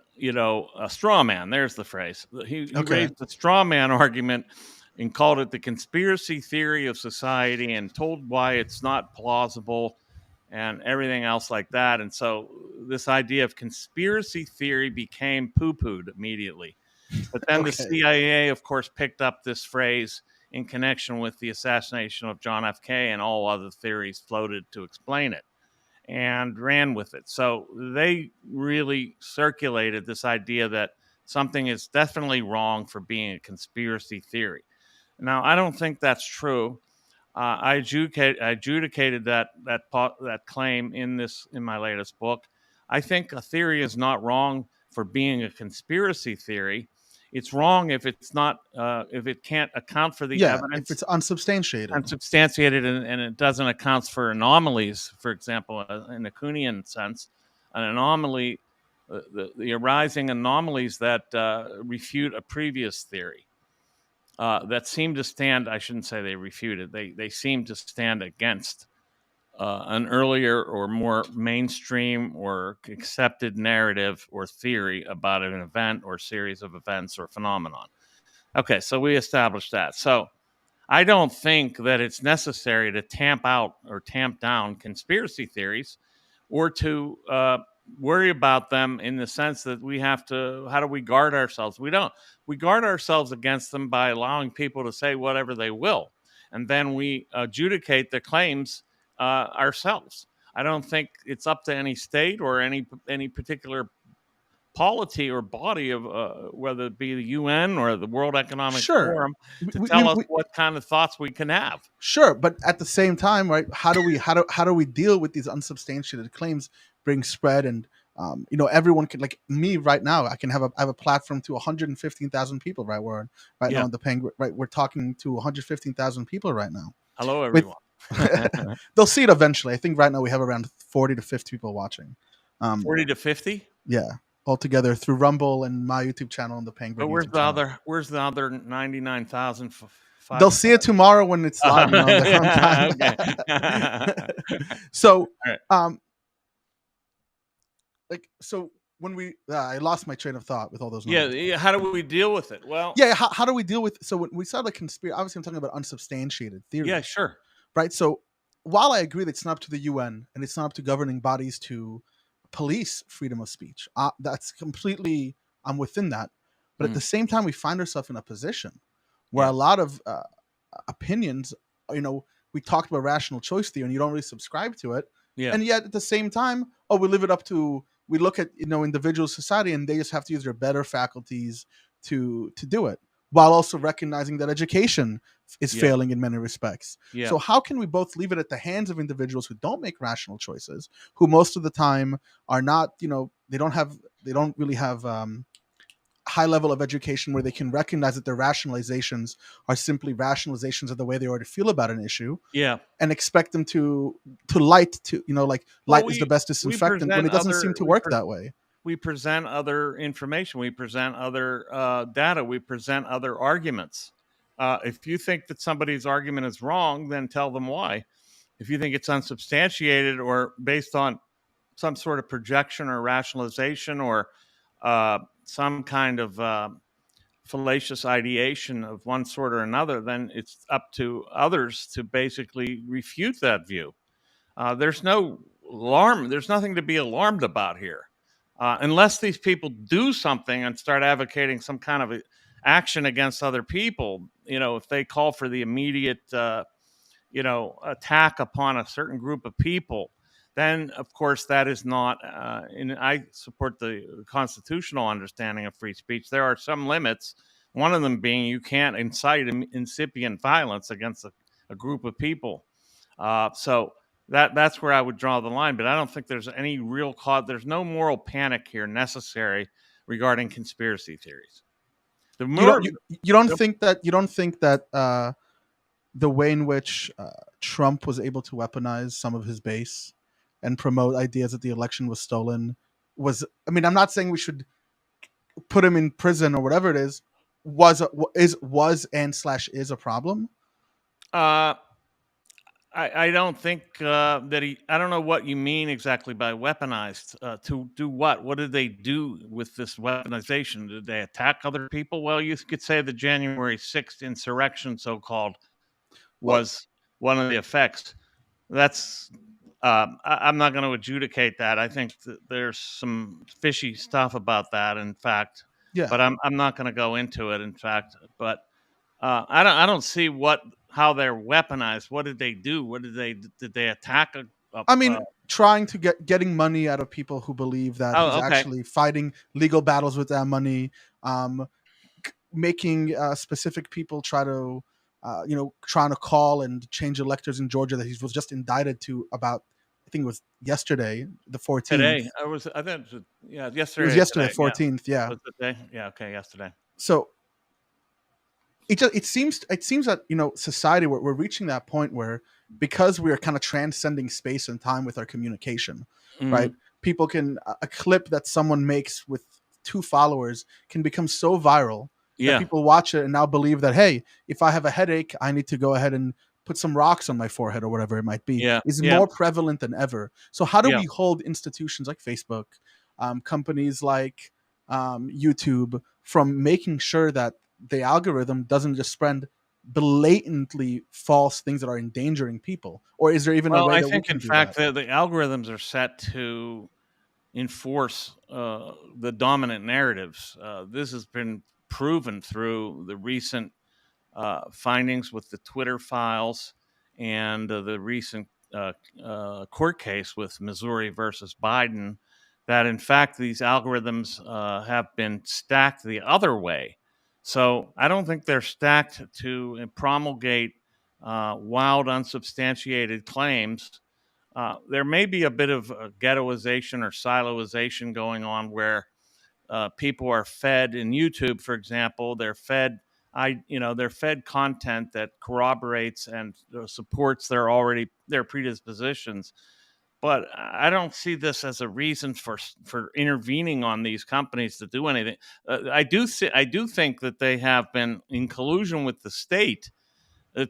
straw man. There's the phrase. He Okay. raised the straw man argument and called it the conspiracy theory of society and told why it's not plausible and everything else like that. And so this idea of conspiracy theory became poo-pooed immediately. But then the Okay. CIA, of course, picked up this phrase in connection with the assassination of John F. K. and all other theories floated to explain it and ran with it. So they really circulated this idea that something is definitely wrong for being a conspiracy theory. Now, I don't think that's true. I adjudicated that claim in my latest book. I think a theory is not wrong for being a conspiracy theory. It's wrong if it's not if it can't account for the Yeah, if evidence it's unsubstantiated. unsubstantiated, and it doesn't account for anomalies. For example, in the Kuhnian sense, an anomaly, the arising anomalies that refute a previous theory that seem to stand. I shouldn't say they refuted. They seem to stand against an earlier or more mainstream or accepted narrative or theory about an event or series of events or phenomenon. Okay, so we established that. So I don't think that it's necessary to tamp out or tamp down conspiracy theories or to worry about them in the sense that we have to, how do we guard ourselves? We don't. We guard ourselves against them by allowing people to say whatever they will. And then we adjudicate the claims ourselves. I don't think it's up to any state or any particular polity or body of whether it be the UN or the World Economic Sure. Forum to We, tell we, us we, what kind of thoughts we can have. sure, but at the same time, right? How do we deal with these unsubstantiated claims being spread? And everyone can, like me right now. I have a platform to 115,000 people. Right, we're right now Yeah. on the Penguin. Right, we're talking to 115,000 people right now. Hello, With everyone. they'll see it eventually. I think right now we have around 40 to 50 people watching. 40 to 50. Yeah, altogether through Rumble and my YouTube channel and the But Pangburn YouTube channel. where's the other 99,000? They'll see it tomorrow when it's live, on their own time. Okay. So, All right. So when I lost my train of thought with all those numbers. Yeah. How do we deal with it? Well, yeah. How do we deal with? So when we saw the conspiracy, obviously I'm talking about unsubstantiated theories. Yeah, sure. Right. So while I agree that it's not up to the UN and it's not up to governing bodies to police freedom of speech, that's completely, I'm within that. But at the same time, we find ourselves in a position where a lot of opinions, we talked about rational choice theory and you don't really subscribe to it. Yeah. And yet at the same time, we leave it up to, we look at, individual society and they just have to use their better faculties to do it, while also recognizing that education is failing in many respects. Yeah. So how can we both leave it at the hands of individuals who don't make rational choices, who most of the time are not, they don't really have high level of education where they can recognize that their rationalizations are simply rationalizations of the way they already feel about an issue. Yeah. And expect them to light is the best disinfectant when it doesn't seem to work that way. We present other information. We present other data. We present other arguments. If you think that somebody's argument is wrong, then tell them why. If you think it's unsubstantiated or based on some sort of projection or rationalization or some kind of fallacious ideation of one sort or another, then it's up to others to basically refute that view. There's no alarm. There's nothing to be alarmed about here. Unless these people do something and start advocating some kind of action against other people, if they call for the immediate, attack upon a certain group of people, then of course that is not, and I support the constitutional understanding of free speech. There are some limits, one of them being you can't incite incipient violence against a group of people. So that's where I would draw the line, but I don't think there's any real cause. There's no moral panic here necessary regarding conspiracy theories. You don't think that the way in which Trump was able to weaponize some of his base and promote ideas that the election was stolen was, I mean, I'm not saying we should put him in prison or whatever it is, was and / is a problem? I don't think that I don't know what you mean exactly by weaponized. To do what? What did they do with this weaponization? Did they attack other people? Well, you could say the January 6th insurrection, so-called, was one of the effects. That's I'm not going to adjudicate that. I think that there's some fishy stuff about that, in fact. Yeah. But I'm not going to go into it, in fact. But I don't see how they're weaponized. What did they do? Did they attack? Trying to getting money out of people who believe that he's actually fighting legal battles with that money, making specific people trying to call and change electors in Georgia that he was just indicted to about think it was yesterday, the 14th. Today, I think it was, yeah, It was yesterday, yesterday, today, yeah. 14th. Yeah. Was it today? Yeah, okay, yesterday. So it seems that society, we're reaching that point where, because we are kind of transcending space and time with our communication, right? Mhm. People can, a clip that someone makes with 2 followers can become so viral that Yeah, people watch it and now believe that, hey, if I have a headache, I need to go ahead and put some rocks on my forehead or whatever it might be, yeah, is yeah, more prevalent than ever. So how do yeah. we hold institutions like Facebook, companies like YouTube, from making sure that the algorithm doesn't just spread blatantly false things that are endangering people? Or is there even a Well, way I that we think, can in do that? fact, the algorithms are set to enforce the dominant narratives. This has been proven through the recent findings with the Twitter files and the recent court case with Missouri versus Biden, that in fact these algorithms have been stacked the other way. So I don't think they're stacked to promulgate wild, unsubstantiated claims. There may be a bit of ghettoization or siloization going on, where people are fed in YouTube, for example. They're fed content that corroborates and supports their predispositions. But I don't see this as a reason for intervening on these companies to do anything. I do think that they have been in collusion with the state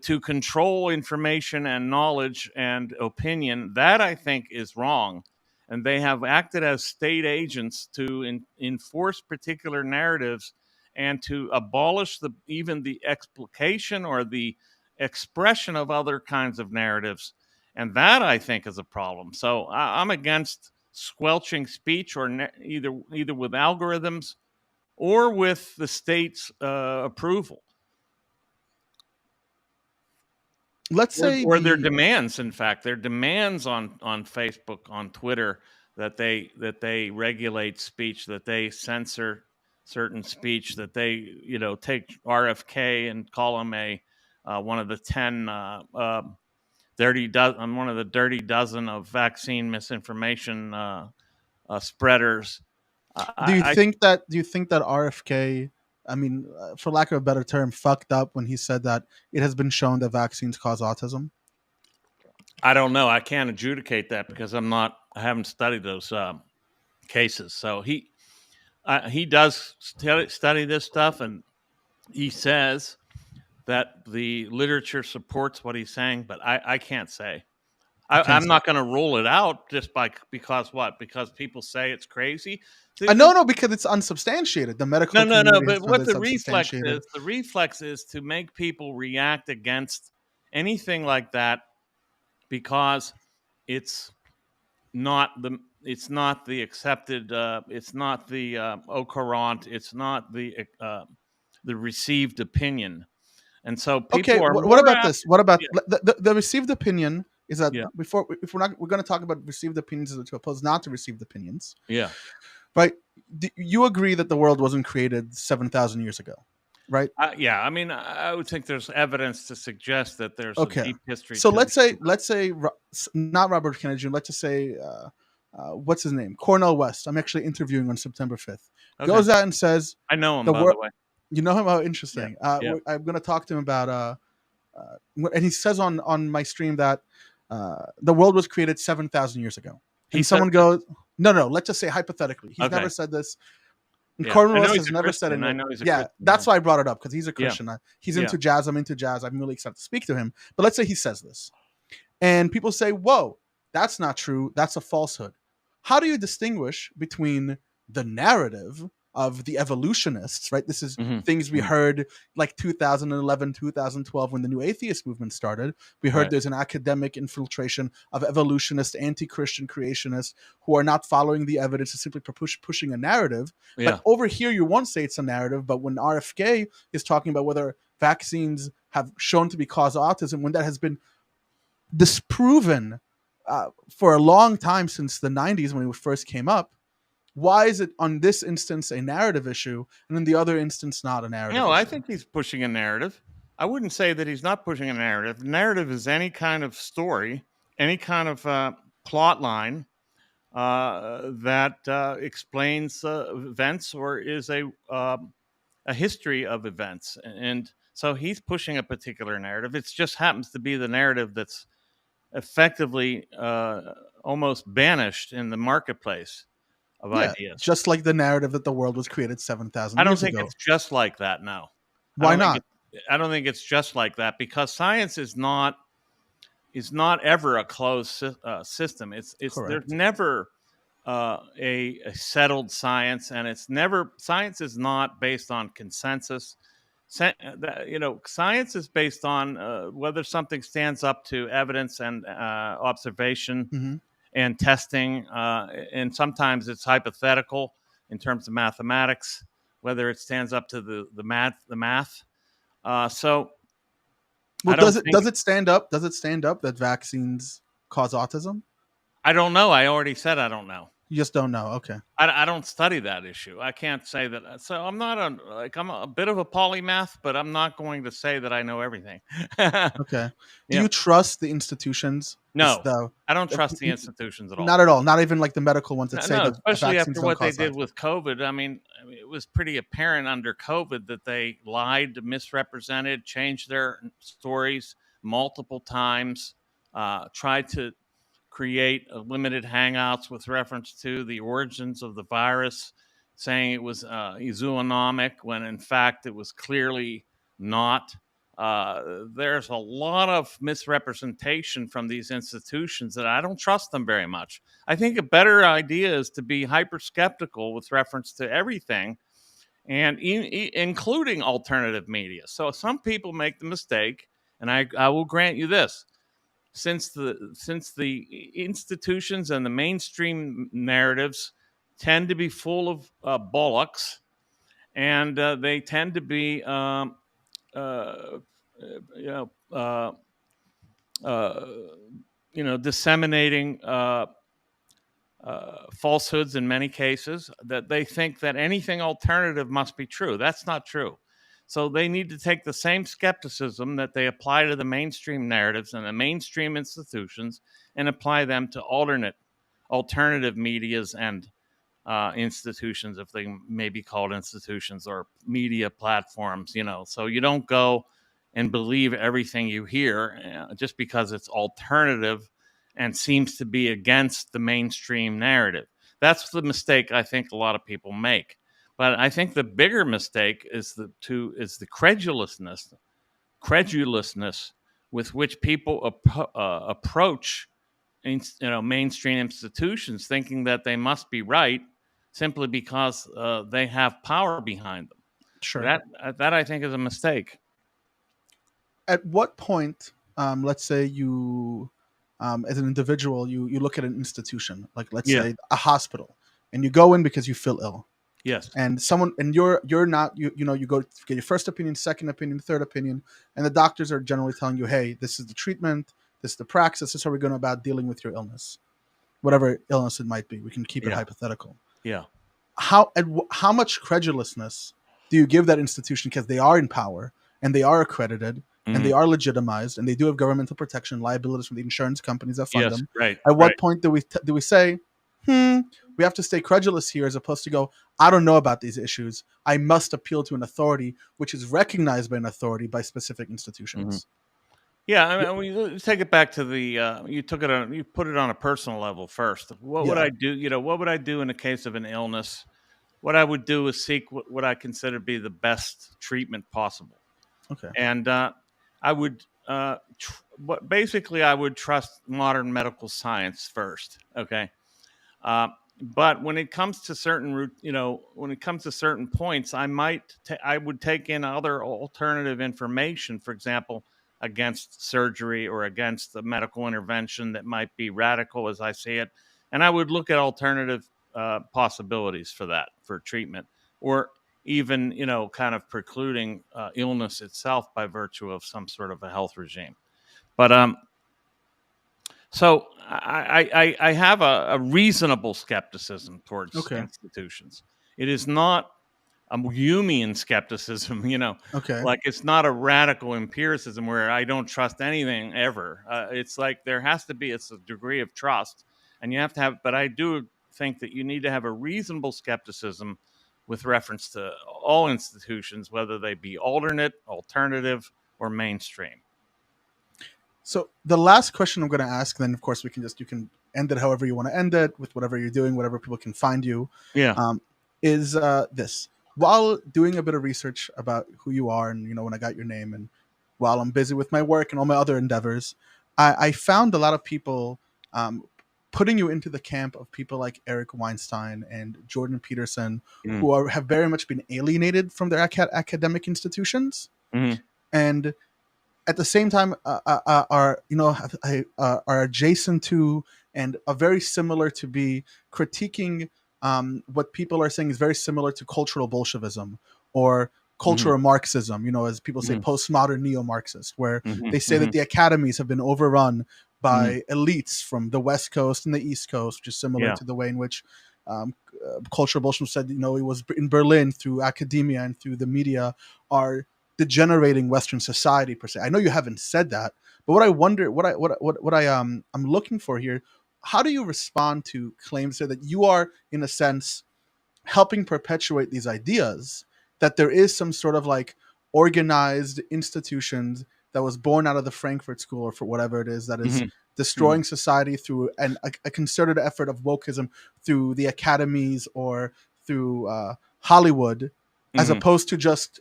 to control information and knowledge and opinion. That, I think, is wrong. And they have acted as state agents to enforce particular narratives and to abolish even the explication or the expression of other kinds of narratives. And that, I think, is a problem. So I'm against squelching speech, or either with algorithms or with the state's approval. Let's say Or their the demands. In fact, their demands on Facebook, on Twitter, that they regulate speech, that they censor certain speech, that they take RFK and call him a one of the 10 one of the dirty dozen of vaccine misinformation spreaders. I do you think that RFK, I mean, for lack of a better term, fucked up when he said that it has been shown that vaccines cause autism? I don't know. I can't adjudicate that because I haven't studied those cases. So he does study this stuff, and he says that the literature supports what he's saying, but I can't say. You can't I'm say. not going to rule it out because what? Because people say it's crazy. No, because it's unsubstantiated. The medical No. community has But found that what it's unsubstantiated. the reflex is to make people react against anything like that, because it's it's not the accepted, it's not the au courant, it's not the received opinion, and so Okay, people are what more about apt. this? What about Yeah, the received opinion? Is that, yeah, before, if we're going to talk about received opinions to oppose not to received opinions, yeah. right? You agree that the world wasn't created 7,000 years ago, right? Yeah, I mean, I would think there's evidence to suggest that there's a Okay, deep history so to the let's say not Robert Kennedy Jr. Let's just say what's his name, Cornel West. I'm actually interviewing on September 5th. Okay, Goes out and says I know him, the by the world. way. You know him? Oh, Yeah, interesting. yeah. I'm going to talk to him about and he says on my stream that the world was created 7,000 years ago. He And said someone this. goes, no. Let's just say hypothetically, he's never Okay. said this. And Yeah, I Cornel know West he's has a never said Christian. in I it. know he's a Yeah, Christian. that's why I brought it up, because he's a Yeah, Christian. He's yeah. into jazz. I'm into jazz. I'm really excited to speak to him. But let's say he says this, and people say, "Whoa, that's not true. That's a falsehood." How do you distinguish between the narrative of the evolutionists, right? This is Hmm. things we Hmm. heard like 2011, 2012, when the new atheist movement started. We heard Right. there's an academic infiltration of evolutionists, anti-Christian creationists who are not following the evidence and simply pushing a narrative. But Yeah. over here, you won't say it's a narrative. But when RFK is talking about whether vaccines have shown to be cause autism, when that has been disproven for a long time, since the 90s when it first came up, why is it on this instance a narrative issue and in the other instance not a narrative No, I issue? think he's pushing a narrative. I wouldn't say that he's not pushing a narrative. Narrative is any kind of story, any kind of plot line that explains events or is a history of events. And so he's pushing a particular narrative. It just happens to be the narrative that's effectively almost banished in the marketplace of Yeah, ideas. just like the narrative that the world was created 7,000 I don't years think ago. it's just like that. No, I Why don't think not? it. I don't think it's just like that because science is not ever a closed system. It's there's Correct. never a settled science, and it's never science is not based on consensus. Science is based on whether something stands up to evidence and observation Hmm. and testing, and sometimes it's hypothetical in terms of mathematics, whether it stands up to the math. So Well, I don't think does it stand up? Does it stand up that vaccines cause autism? I don't know. I already said I don't know. You just don't know. Okay. I don't study that issue. I can't say that. So I'm not I'm a bit of a polymath, but I'm not going to say that I know everything. Okay. Do Yeah. you trust the institutions? No, I don't trust the N- institutions at all. not at all. Not even like the medical ones that No, say no, that especially vaccines after don't what they cause did that. with COVID. I mean, it was pretty apparent under COVID that they lied, misrepresented, changed their stories multiple times, tried to create limited hangouts with reference to the origins of the virus, saying it was zoonotic when in fact it was clearly not. There's a lot of misrepresentation from these institutions that I don't trust them very much. I think a better idea is to be hyper skeptical with reference to everything and including alternative media. So some people make the mistake, and I will grant you this: since the institutions and the mainstream narratives tend to be full of bollocks, and they tend to be uh, you know uh, uh, disseminating falsehoods in many cases, that they think that anything alternative must be true. That's not true. So they need to take the same skepticism that they apply to the mainstream narratives and the mainstream institutions and apply them to alternative medias and institutions, if they may be called institutions, or media platforms. So you don't go and believe everything you hear just because it's alternative and seems to be against the mainstream narrative. That's the mistake I think a lot of people make. But I think the bigger mistake is the credulousness with which people approach mainstream institutions, thinking that they must be right simply because they have power behind them. Sure. That I think is a mistake. At what point, let's say as an individual, you look at an institution, like let's Yeah. say a hospital, and you go in because you feel ill, Yes. and you're not you go get your first opinion, second opinion, third opinion, and the doctors are generally telling you, hey, this is the treatment, this is the praxis, this is how we're going about dealing with your illness, whatever illness it might be. We can keep it Yeah. hypothetical. Yeah. How much credulousness do you give that institution, because they are in power and they are accredited and Hmm. they are legitimized and they do have governmental protection, liabilities from the insurance companies that fund Yes. them? Right. At Right. what point do we say, we have to stay credulous here, as opposed to go, I don't know about these issues, I must appeal to an authority which is recognized by an authority by specific Hmm. institutions? Yeah, I mean, let's take it back to the you put it on a personal level first. What would Yeah. I do? What would I do in the case of an illness? What I would do is seek what I consider to be the best treatment possible. Okay. And I would basically I would trust modern medical science first. Okay. Uh, but when it comes to when it comes to certain points, I would take in other alternative information, for example, against surgery or against the medical intervention that might be radical, as I see it, and I would look at alternative possibilities for that, for treatment, or even kind of precluding illness itself by virtue of some sort of a health regime. But so I have a reasonable skepticism towards Okay. institutions. It is not a Humean skepticism, Okay. like it's not a radical empiricism where I don't trust anything ever. It's like there has to be a degree of trust, and you have to have. But I do think that you need to have a reasonable skepticism with reference to all institutions, whether they be alternate, alternative, or mainstream. So the last question I'm going to ask, then of course you can end it however you want to end it with whatever you're doing, whatever people can find you, Yeah. is this. While doing a bit of research about who you are, and when I got your name, and while I'm busy with my work and all my other endeavors, I found a lot of people um, putting you into the camp of people like Eric Weinstein and Jordan Peterson, Mm-hmm. who have very much been alienated from their academic institutions, Mm-hmm. and at the same time are are adjacent to and are very similar to be critiquing what people are saying is very similar to cultural Bolshevism or Mm-hmm. cultural Marxism, as people say, Mm-hmm. postmodern neo-Marxist, where they say Mm-hmm. that the academies have been overrun Mm-hmm. by elites from the West Coast and the East Coast, which is similar Yeah. to the way in which cultural Bolshevism said, it was in Berlin through academia and through the media are degenerating Western society per se. I know you haven't said that, but what I wonder, I'm looking for here, how do you respond to claims that you are, in a sense, helping perpetuate these ideas that there is some sort of like organized institutions that was born out of the Frankfurt School or for whatever it is that is Mm-hmm. destroying society through a concerted effort of wokeism through the academies or through Hollywood, as Mm-hmm. opposed to just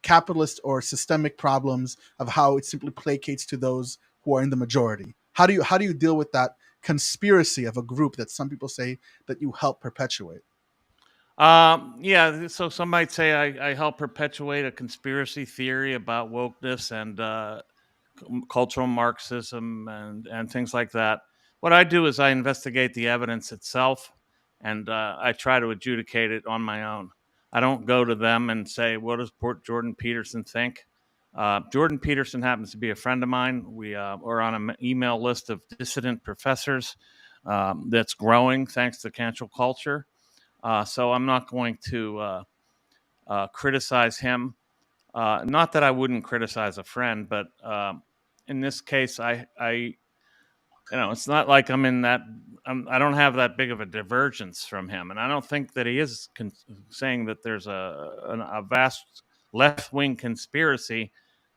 capitalist or systemic problems of how it simply placates to those who are in the majority. How do you deal with that conspiracy of a group that some people say that you help perpetuate? Yeah, so some might say I help perpetuate a conspiracy theory about wokeness and cultural Marxism and things like that. What I do is I investigate the evidence itself, and I try to adjudicate it on my own. I don't go to them and say, "What does Jordan Peterson think?" Jordan Peterson happens to be a friend of mine. We are on an email list of dissident professors that's growing thanks to cancel culture. So I'm not going to criticize him. Not that I wouldn't criticize a friend, but in this case, it's not like I'm in that. I don't have that big of a divergence from him, and I don't think that he is saying that there's a vast left wing conspiracy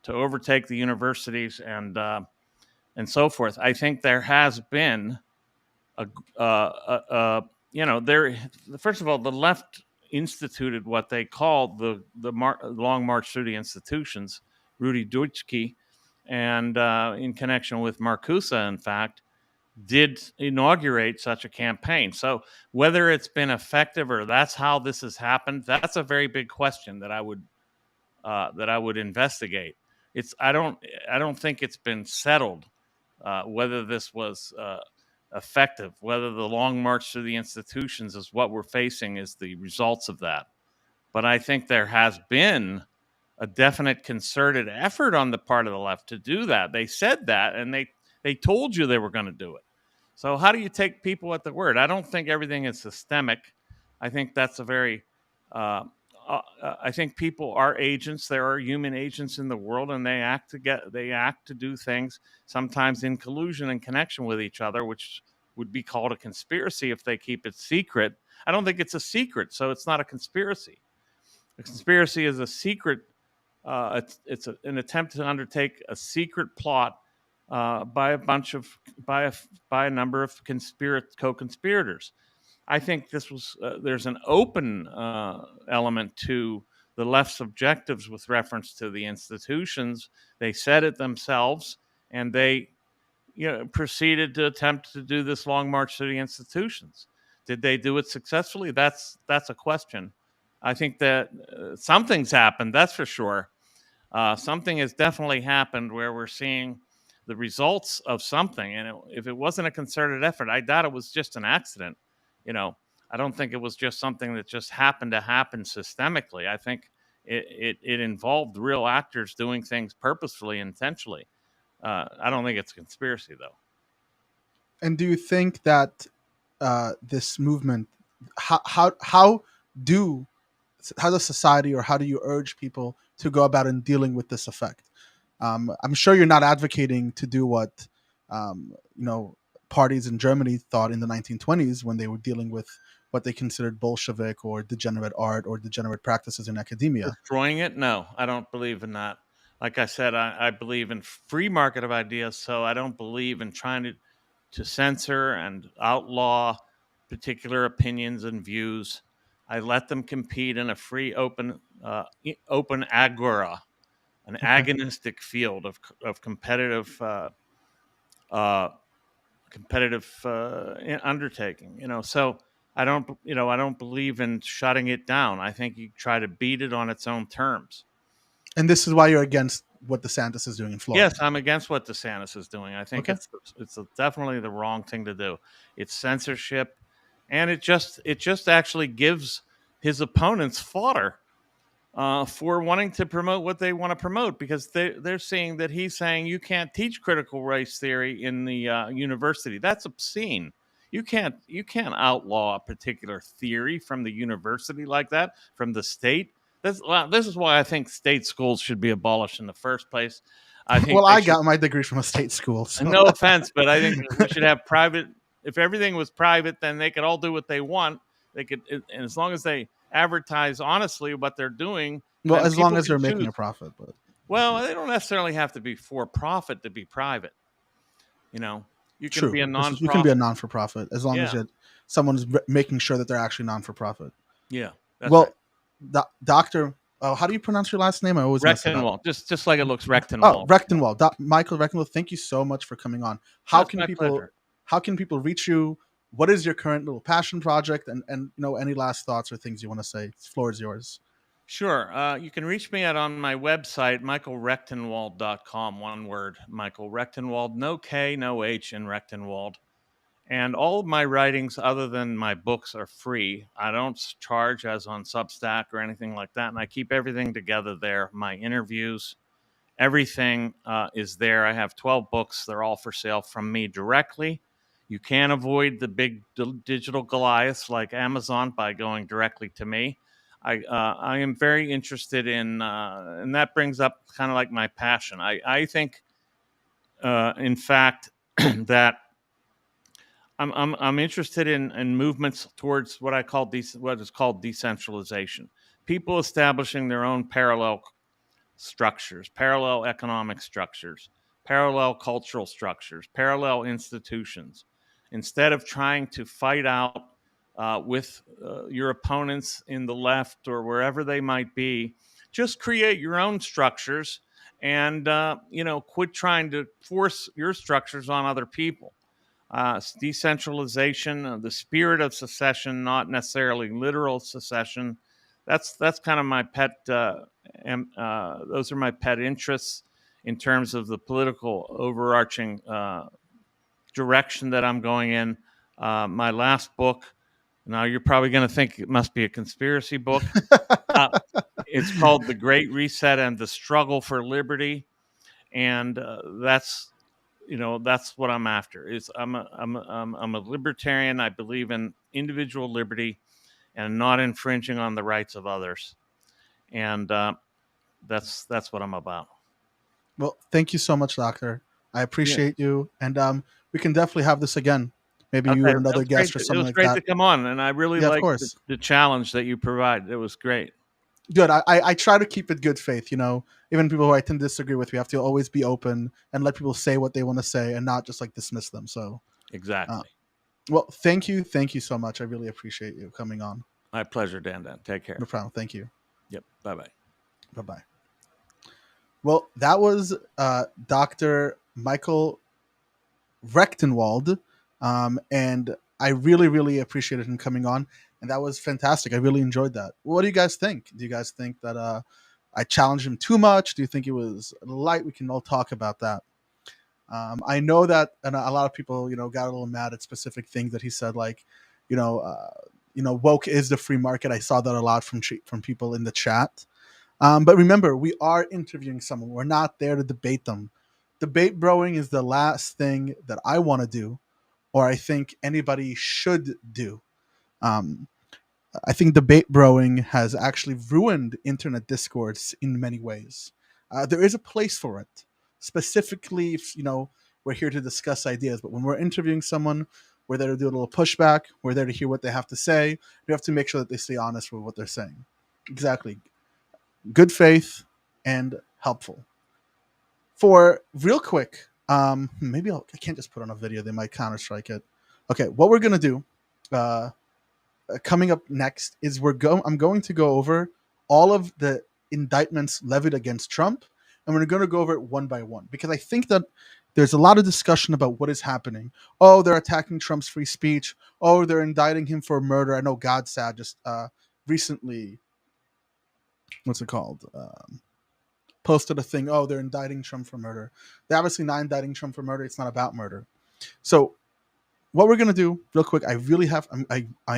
to overtake the universities and so forth. I think there has been a, there. First of all, the left instituted what they called the Long March through the institutions. Rudy Dutschke, and in connection with Marcuse, in fact, did inaugurate such a campaign. So whether it's been effective or that's how this has happened, that's a very big question that I would investigate. I don't think it's been settled whether this was effective, whether the long march through the institutions is what we're facing is the results of that. But I think there has been a definite concerted effort on the part of the left to do that. They said that, and they told you they were going to do it. So how do you take people at the word? I don't think everything is systemic. I think that's a very I think people are agents. There are human agents in the world, and they act to do things sometimes in collusion and connection with each other, which would be called a conspiracy if they keep it secret. I don't think it's a secret, so it's not a conspiracy. A conspiracy is a secret. An attempt to undertake a secret plot by a bunch of by a number of co-conspirators. I think there's an open element to the left's objectives with reference to the institutions. They said it themselves, and they proceeded to attempt to do this long march to the institutions. Did they do it successfully? That's a question. I think that something's happened. That's for sure. Something has definitely happened where we're seeing the results of something. And if it wasn't a concerted effort, I doubt it was just an accident. You know, I don't think it was just something that just happened to happen systemically. I think it involved real actors doing things purposefully, intentionally. I don't think it's a conspiracy, though. And do you think that this movement, how do how does society or how do you urge people to go about in dealing with this effect? I'm sure you're not advocating to do what parties in Germany thought in the 1920s when they were dealing with what they considered Bolshevik or degenerate art or degenerate practices in academia. Destroying it? No, I don't believe in that. Like I said, I believe in free market of ideas, so I don't believe in trying to censor and outlaw particular opinions and views. I let them compete in a free, open agora, an Okay. agonistic field of uh, competitive undertaking. So I don't believe in shutting it down. I think you try to beat it on its own terms. And this is why you're against what DeSantis is doing in Florida. Yes, I'm against what DeSantis is doing. I think Okay. it's definitely the wrong thing to do. It's censorship, and it just actually gives his opponents fodder for wanting to promote what they want to promote, because they're seeing that he's saying you can't teach critical race theory in the university. That's obscene. You can't outlaw a particular theory from the university like that, from the state. This is why I think state schools should be abolished in the first place. I think Well, they I should. got my degree from a state school, And so no offense, but I think we should have private. If everything was private, then they could all do what they want. And as long as they advertise honestly what they're doing, well, then as long people as can they're making choose. a profit. But Well, yeah, they don't necessarily have to be for profit to be private. You know, you can true. be a You can be a nonprofit. non-for-profit as long as Yeah, someone's making sure that they're actually non-for-profit. yeah, that's right. Well, Doctor, how do you pronounce your last name? I always mess it up. Rectenwald, just like it looks, Oh, Rectenwald. Rectenwald, Michael Rectenwald. Thank you so much for coming on. How That's can my people pleasure. how can people reach you? What is your current little passion project? And any last thoughts or things you want to say? The floor is yours. Sure. You can reach me on my website, michaelrectenwald.com. One word, Michael Rectenwald. No K, no H in Rectenwald. And all of my writings, other than my books, are free. I don't charge as on Substack or anything like that. And I keep everything together there. My interviews, everything is there. I have 12 books. They're all for sale from me directly. You can avoid the big digital Goliaths like Amazon by going directly to me. I am very interested and that brings up kind of like my passion. I think, in fact, that I'm interested in movements towards what is called decentralization. People establishing their own parallel structures, parallel economic structures, parallel cultural structures, parallel institutions. Instead of trying to fight out with your opponents in the left or wherever they might be, just create your own structures and quit trying to force your structures on other people. Decentralization, the spirit of secession, not necessarily literal secession. That's kind of my pet. Those are my pet interests in terms of the political overarching direction that I'm going in. My last book. Now you're probably going to think it must be a conspiracy book. Uh, it's called The Great Reset and the Struggle for Liberty, and that's what I'm after. Is I'm a libertarian. I believe in individual liberty and not infringing on the rights of others, and that's what I'm about. Well, thank you so much, Doctor. I Yeah. appreciate you, and we can definitely have this again. Maybe you Okay. and another guest or It something was like great that. to come on, and I really Yeah, of like course. the challenge that you provided. It was great. Good. I try to keep it good faith. Even people who I tend to disagree with, we have to always be open and let people say what they want to say and not just like dismiss them. So, uh, Exactly. well, thank you so much. I really appreciate you coming on. My pleasure, Dan. Take No care. problem. Thank you. Yep. Bye bye. Bye bye. Well, that was Dr. Michael Rectenwald, and I really, really appreciated him coming on, and that was fantastic. I really enjoyed that. What do you guys think? Do you guys think that I challenged him too much? Do you think it was light? We can all talk about that. I know that, and a lot of people, got a little mad at specific things that he said, like, you know, uh, woke is the free market. I saw that a lot from people in the chat. But remember, we are interviewing someone. We're not there to debate them. Debate broing is the last thing that I want to do, or I think anybody should do. Um, I think debate broing has actually ruined internet discourse in many ways. There is a place for it, specifically if We're here to discuss ideas. But when we're interviewing someone, we're there to do a little pushback. We're there to hear what they have to say. We have to make sure that they stay honest with what they're saying. Exactly. Good faith and helpful. For real quick, maybe I can't just put on a video. They might counter strike it. Okay, what we're gonna do coming up next is I'm going to go over all of the indictments levied against Trump, and we're going to go over it one by one because I think that there's a lot of discussion about what is happening. Oh, they're attacking Trump's free speech. Oh, they're indicting him for murder. I know Godsad just recently, what's it called? Posted a thing. Oh, they're indicting Trump for murder. They're obviously not indicting Trump for murder. It's not about murder. So what we're gonna do real quick, I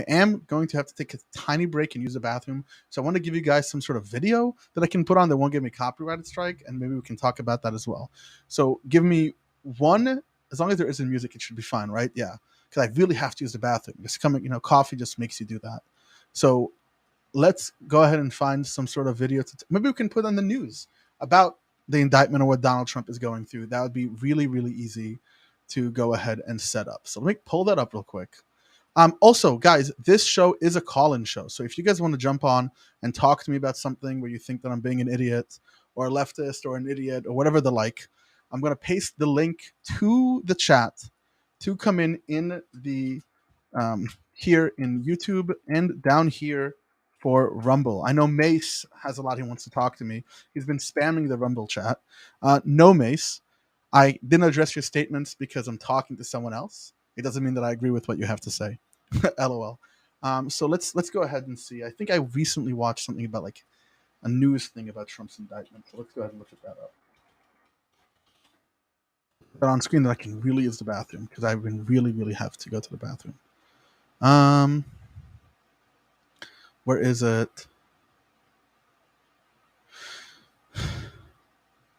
am going to have to take a tiny break and use the bathroom. So I want to give you guys some sort of video that I can put on that won't give me copyrighted strike, and maybe we can talk about that as well. So give me one, as long as there isn't music, it should be fine, right? Yeah, because I really have to use the bathroom. It's coming, coffee just makes you do that. So let's go ahead and find some sort of video. Maybe we can put on the news about the indictment or what Donald Trump is going through. That would be really, really easy to go ahead and set up. So let me pull that up real quick. Also, guys, this show is a call-in show. So if you guys want to jump on and talk to me about something where you think that I'm being an idiot or a leftist or an idiot or whatever the like, I'm going to paste the link to the chat to come in the here in YouTube and down here for Rumble. I know Mace has a lot he wants to talk to me. He's been spamming the Rumble chat. No, Mace, I didn't address your statements because I'm talking to someone else. It doesn't mean that I agree with what you have to say. LOL. So let's go ahead and see. I think I recently watched something about like a news thing about Trump's indictment. So let's go ahead and look at that up. But on screen that I can really use the bathroom because I've been really have to go to the bathroom. Where is it?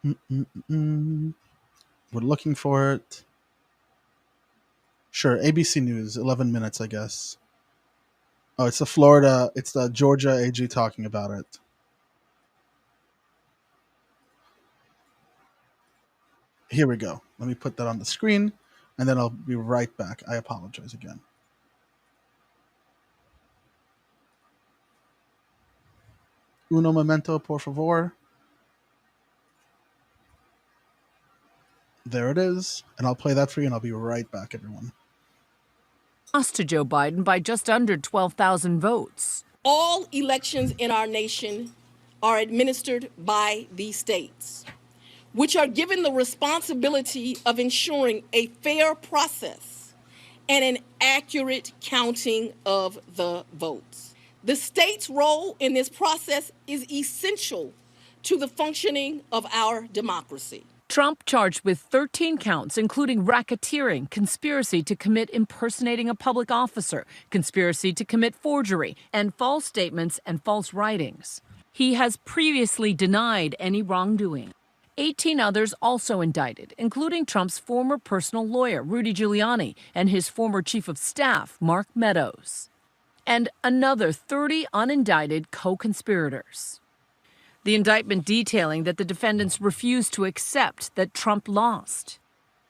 We're looking for it. Sure, ABC News, 11 minutes, I guess. Oh, it's the Georgia AG talking about it. Here we go. Let me put that on the screen, and then I'll be right back. I apologize again. Uno momento, por favor. There it is, and I'll play that for you, and I'll be right back, everyone. Lost to Joe Biden by just under 12,000 votes. All elections in our nation are administered by the states, which are given the responsibility of ensuring a fair process and an accurate counting of the votes. The state's role in this process is essential to the functioning of our democracy. Trump charged with 13 counts, including racketeering, conspiracy to commit impersonating a public officer, conspiracy to commit forgery, and false statements and false writings. He has previously denied any wrongdoing. 18 others also indicted, including Trump's former personal lawyer, Rudy Giuliani, and his former chief of staff, Mark Meadows, and another 30 unindicted co-conspirators. The indictment detailing that the defendants refused to accept that Trump lost.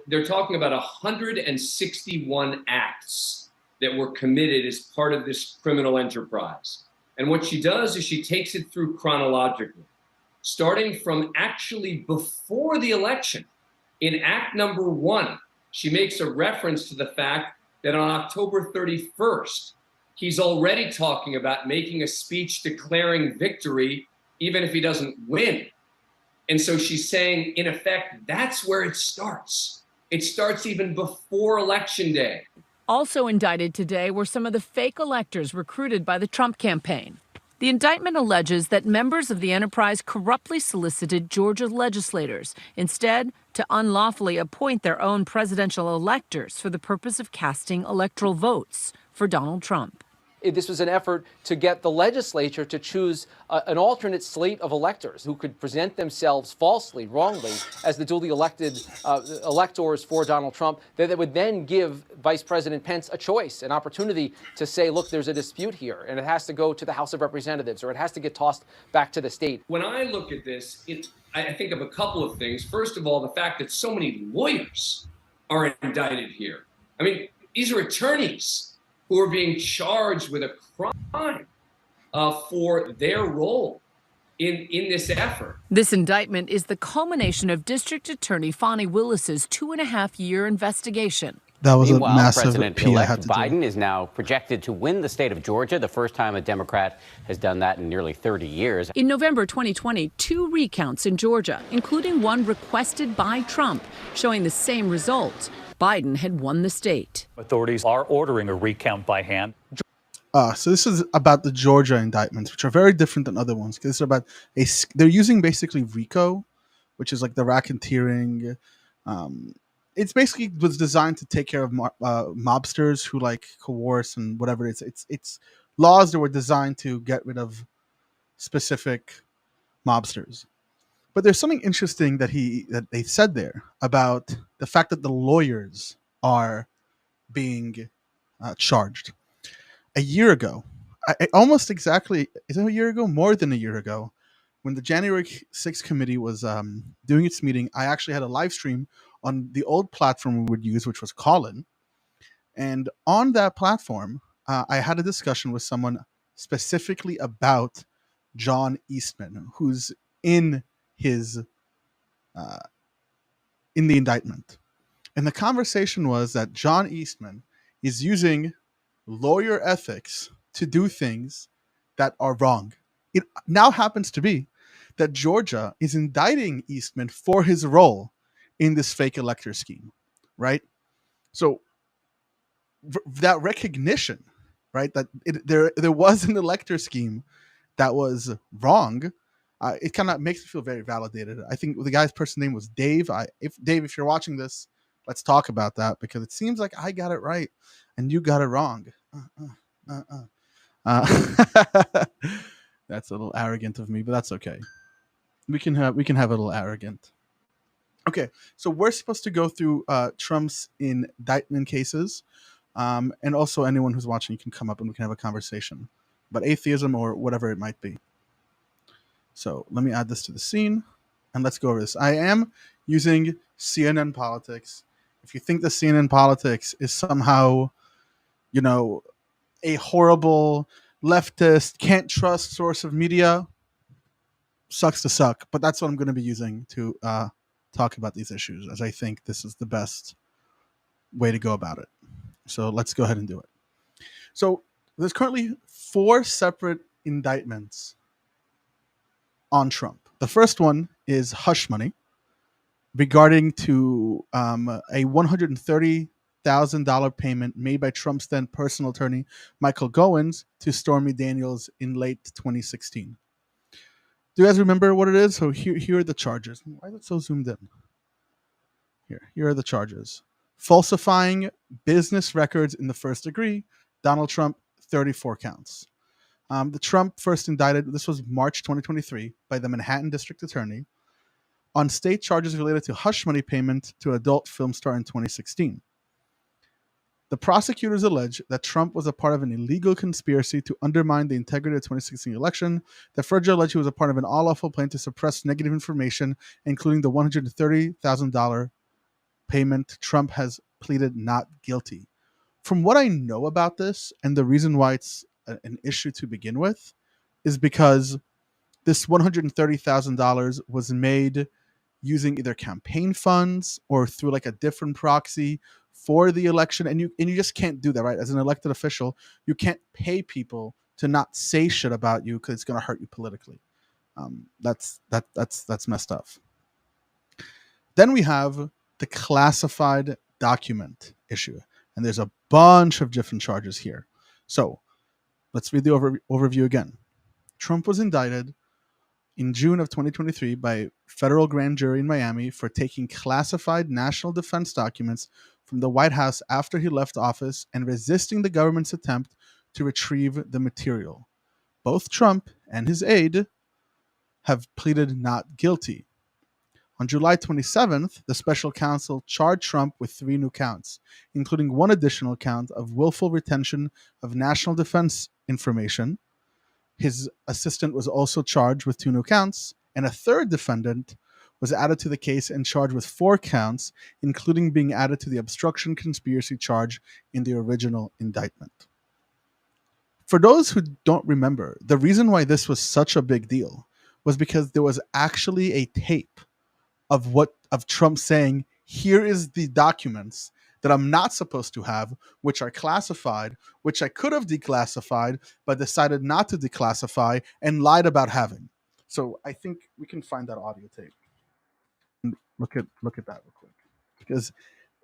They're talking about 161 acts that were committed as part of this criminal enterprise. And what she does is she takes it through chronologically, starting from actually before the election. In act number 1, she makes a reference to the fact that on October 31st, he's already talking about making a speech declaring victory even if he doesn't win. And so she's saying, in effect, that's where it starts. It starts even before Election Day. Also indicted today were some of the fake electors recruited by the Trump campaign. The indictment alleges that members of the enterprise corruptly solicited Georgia legislators, instead to unlawfully appoint their own presidential electors for the purpose of casting electoral votes for Donald Trump. This was an effort to get the legislature to choose an alternate slate of electors who could present themselves falsely, wrongly, as the duly elected electors for Donald Trump, that would then give Vice President Pence a choice, an opportunity to say, look, there's a dispute here, and it has to go to the House of Representatives, or it has to get tossed back to the state. When I look at this, I think of a couple of things. First of all, the fact that so many lawyers are indicted here. I mean, these are attorneys who are being charged with a crime for their role in this effort. This indictment is the culmination of District Attorney Fani Willis's 2.5-year investigation. That was a Meanwhile, massive President-elect Biden is now projected to win the state of Georgia, the first time a Democrat has done that in nearly 30 years. In November 2020, 2 recounts in Georgia, including one requested by Trump, showing the same result. Biden had won the state. Authorities are ordering a recount by hand. So this is about the Georgia indictments, which are very different than other ones. Because it's about they're using basically RICO, which is like the racketeering. It's basically was designed to take care of mobsters who like coerce and whatever. It's laws that were designed to get rid of specific mobsters. But there's something interesting that they said there about the fact that the lawyers are being charged. A year ago, almost exactly, is it a year ago? More than a year ago, when the January 6th committee was doing its meeting, I actually had a live stream on the old platform we would use, which was Callin. And on that platform, I had a discussion with someone specifically about John Eastman, who's in his in the indictment. And the conversation was that John Eastman is using lawyer ethics to do things that are wrong. It now happens to be that Georgia is indicting Eastman for his role in this fake elector scheme, right? So that recognition, right, that there was an elector scheme that was wrong, it kind of makes me feel very validated. I think the guy's person name was Dave. Dave, if you're watching this, let's talk about that, because it seems like I got it right and you got it wrong. That's a little arrogant of me, but that's okay. We can have a little arrogant. Okay, so we're supposed to go through Trump's indictment cases, and also anyone who's watching, you can come up and we can have a conversation about atheism or whatever it might be. So let me add this to the scene, and let's go over this. I am using CNN Politics. If you think the CNN Politics is somehow, a horrible leftist, can't trust source of media, sucks to suck. But that's what I'm going to be using to talk about these issues, as I think this is the best way to go about it. So let's go ahead and do it. So there's currently 4 separate indictments on Trump. The first one is hush money regarding to a $130,000 payment made by Trump's then personal attorney, Michael Goins, to Stormy Daniels in late 2016. Do you guys remember what it is? So here are the charges. Why is it so zoomed in? Here are the charges. Falsifying business records in the first degree, Donald Trump, 34 counts. The Trump first indicted, this was March 2023, by the Manhattan District Attorney on state charges related to hush money payment to adult film star in 2016. The prosecutors allege that Trump was a part of an illegal conspiracy to undermine the integrity of the 2016 election. The further alleged he was a part of an all-lawful plan to suppress negative information, including the $130,000 payment. Trump has pleaded not guilty. From what I know about this, and the reason why it's an issue to begin with, is because this $130,000 was made using either campaign funds or through like a different proxy for the election, and you just can't do that, right? As an elected official, you can't pay people to not say shit about you because it's going to hurt you politically. That's messed up. Then we have the classified document issue, and there's a bunch of different charges here. So let's read the overview again. Trump was indicted in June of 2023 by federal grand jury in Miami for taking classified national defense documents from the White House after he left office and resisting the government's attempt to retrieve the material. Both Trump and his aide have pleaded not guilty. On July 27th, the special counsel charged Trump with 3 new counts, including one additional count of willful retention of national defense information. His assistant was also charged with 2 new counts, and a third defendant was added to the case and charged with 4 counts, including being added to the obstruction conspiracy charge in the original indictment. For those who don't remember, the reason why this was such a big deal was because there was actually a tape of Trump saying, here is the documents that I'm not supposed to have, which are classified, which I could have declassified, but decided not to declassify and lied about having. So I think we can find that audio tape. Look at that real quick, because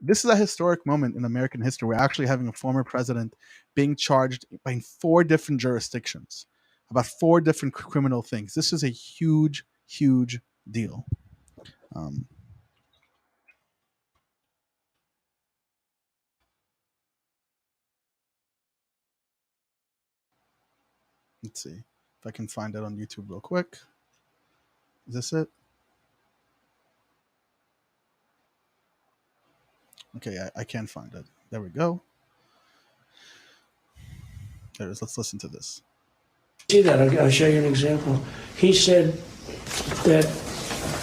this is a historic moment in American history. We're actually having a former president being charged by 4 different jurisdictions about 4 different criminal things. This is a huge, huge deal. Let's see if I can find it on YouTube real quick. Is this it? Okay, I can't find it. There we go. There it is. Let's listen to this. See that? I'll show you an example. He said that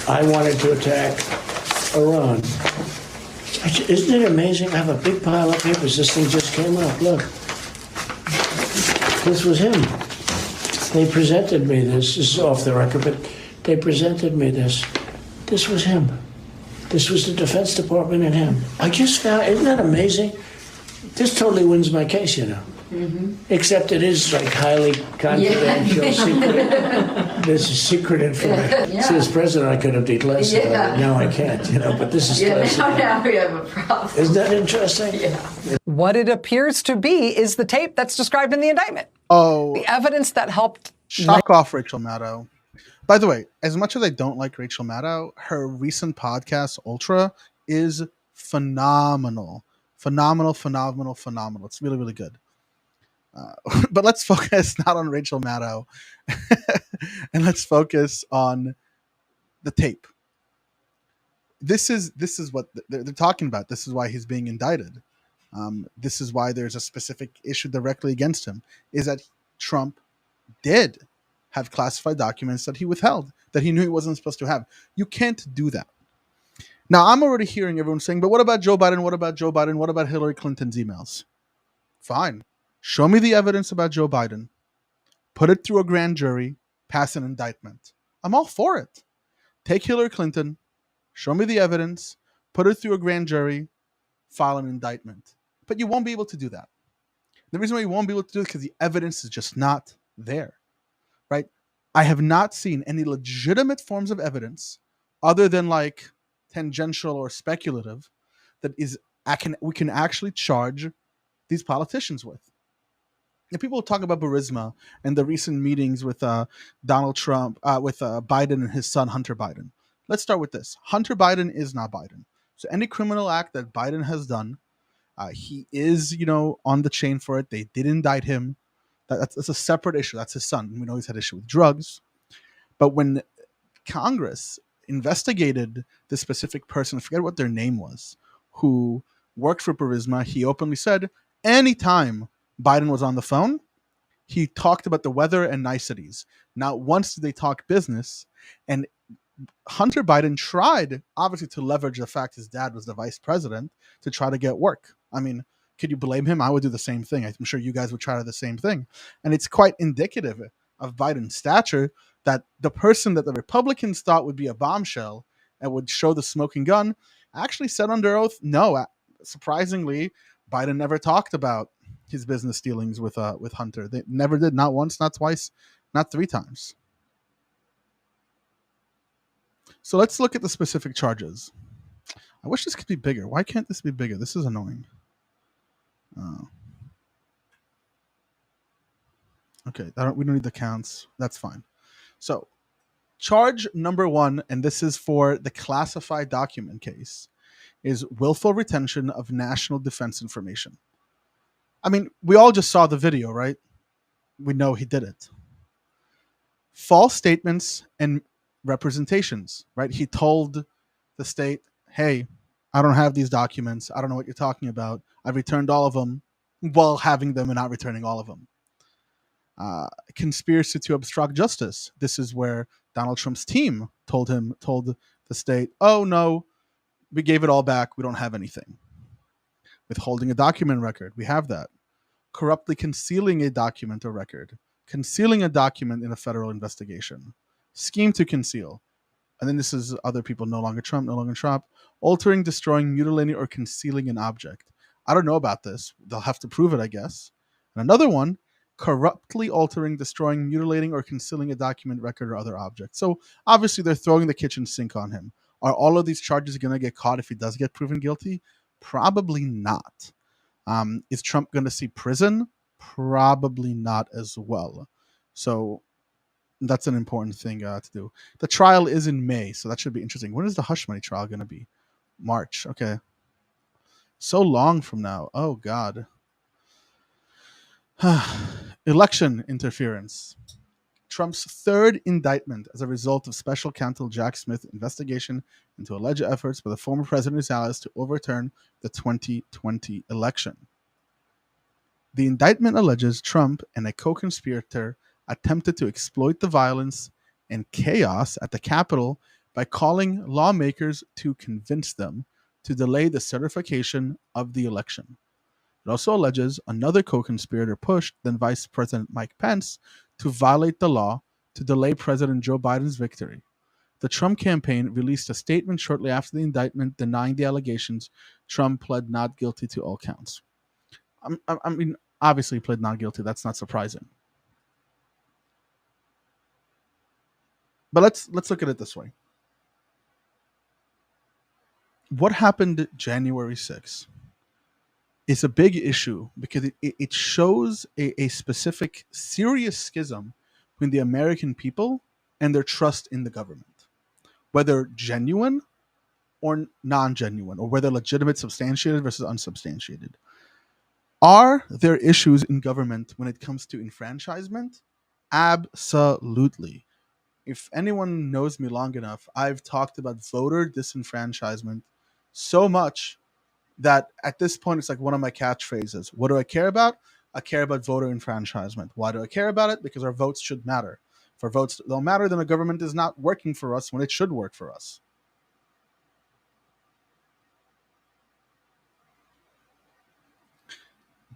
I wanted to attack Iran. Isn't it amazing? I have a big pile of papers. This thing just came up. Look. This was him. They presented me this. This is off the record, but they presented me this. This was him. This was the Defense Department and him. I just found, isn't that amazing? This totally wins my case, you know. Mm-hmm. Except it is like highly confidential, secret. This is secret information. Yeah. See, as president, I could have declassified it. Now I can't, you know, but this is classified. Now we have a problem. Isn't that interesting? Yeah. What it appears to be is the tape that's described in the indictment. Oh. The evidence that helped. Shock off Rachel Maddow. By the way, as much as I don't like Rachel Maddow, her recent podcast, Ultra, is phenomenal. Phenomenal. It's really, really good. But let's focus not on Rachel Maddow and let's focus on the tape. This is what they're talking about. This is why he's being indicted. This is why there's a specific issue directly against him, is that Trump did have classified documents that he withheld, that he knew he wasn't supposed to have. You can't do that. Now, I'm already hearing everyone saying, but what about Joe Biden? What about Joe Biden? What about Hillary Clinton's emails? Fine. Show me the evidence about Joe Biden. Put it through a grand jury. Pass an indictment. I'm all for it. Take Hillary Clinton. Show me the evidence. Put it through a grand jury. File an indictment. But you won't be able to do that. The reason why you won't be able to do it is because the evidence is just not there. Right? I have not seen any legitimate forms of evidence other than like tangential or speculative that we can actually charge these politicians with. And people talk about Burisma and the recent meetings with Donald Trump, with Biden and his son, Hunter Biden. Let's start with this. Hunter Biden is not Biden. So any criminal act that Biden has done, he is, on the chain for it. They did indict him. That's a separate issue. That's his son. We know he's had issue with drugs. But when Congress investigated this specific person, I forget what their name was, who worked for Burisma, he openly said, anytime Biden was on the phone, he talked about the weather and niceties. Not once did they talk business. And Hunter Biden tried, obviously, to leverage the fact his dad was the vice president to try to get work. I mean, could you blame him? I would do the same thing. I'm sure you guys would try the same thing. And it's quite indicative of Biden's stature that the person that the Republicans thought would be a bombshell and would show the smoking gun actually said under oath, no. Surprisingly, Biden never talked about his business dealings with Hunter. They never did, not once, not twice, not 3 times. So let's look at the specific charges. I wish this could be bigger. Why can't this be bigger? This is annoying. Okay, we don't need the counts. That's fine. So charge number 1, and this is for the classified document case, is willful retention of national defense information. I mean, we all just saw the video, right? We know he did it. False statements and representations, right? He told the state, hey, I don't have these documents. I don't know what you're talking about. I've returned all of them while having them and not returning all of them. Conspiracy to obstruct justice. This is where Donald Trump's team told the the state, oh no, we gave it all back, we don't have anything. Withholding a document record, we have that. Corruptly concealing a document or record, concealing a document in a federal investigation, scheme to conceal. And then this is other people, no longer Trump, no longer Trump, altering, destroying, mutilating, or concealing an object. I don't know about this. They'll have to prove it, I guess. And another one, corruptly altering, destroying, mutilating, or concealing a document, record, or other object. So obviously they're throwing the kitchen sink on him. Are all of these charges going to get caught if he does get proven guilty? Probably not. Is Trump going to see prison? Probably not as well. So that's an important thing to do. The trial is in May, so that should be interesting. When is the hush money trial going to be? March. Okay. So long from now. Oh, God. Election interference. Trump's third indictment as a result of special counsel Jack Smith's investigation into alleged efforts by the former president's allies to overturn the 2020 election. The indictment alleges Trump and a co-conspirator attempted to exploit the violence and chaos at the Capitol by calling lawmakers to convince them to delay the certification of the election. It also alleges another co-conspirator pushed then Vice President Mike Pence to violate the law to delay President Joe Biden's victory. The Trump campaign released a statement shortly after the indictment denying the allegations. Trump pled not guilty to all counts. I mean, obviously he pled not guilty. That's not surprising. But let's look at it this way. What happened January 6th is a big issue because it shows a specific serious schism between the American people and their trust in the government, whether genuine or non-genuine, or whether legitimate, substantiated versus unsubstantiated. Are there issues in government when it comes to enfranchisement? Absolutely. If anyone knows me long enough, I've talked about voter disenfranchisement so much that at this point it's like one of my catchphrases. What do I care about? I care about voter enfranchisement. Why do I care about it? Because our votes should matter. If our votes don't matter, then the government is not working for us when it should work for us.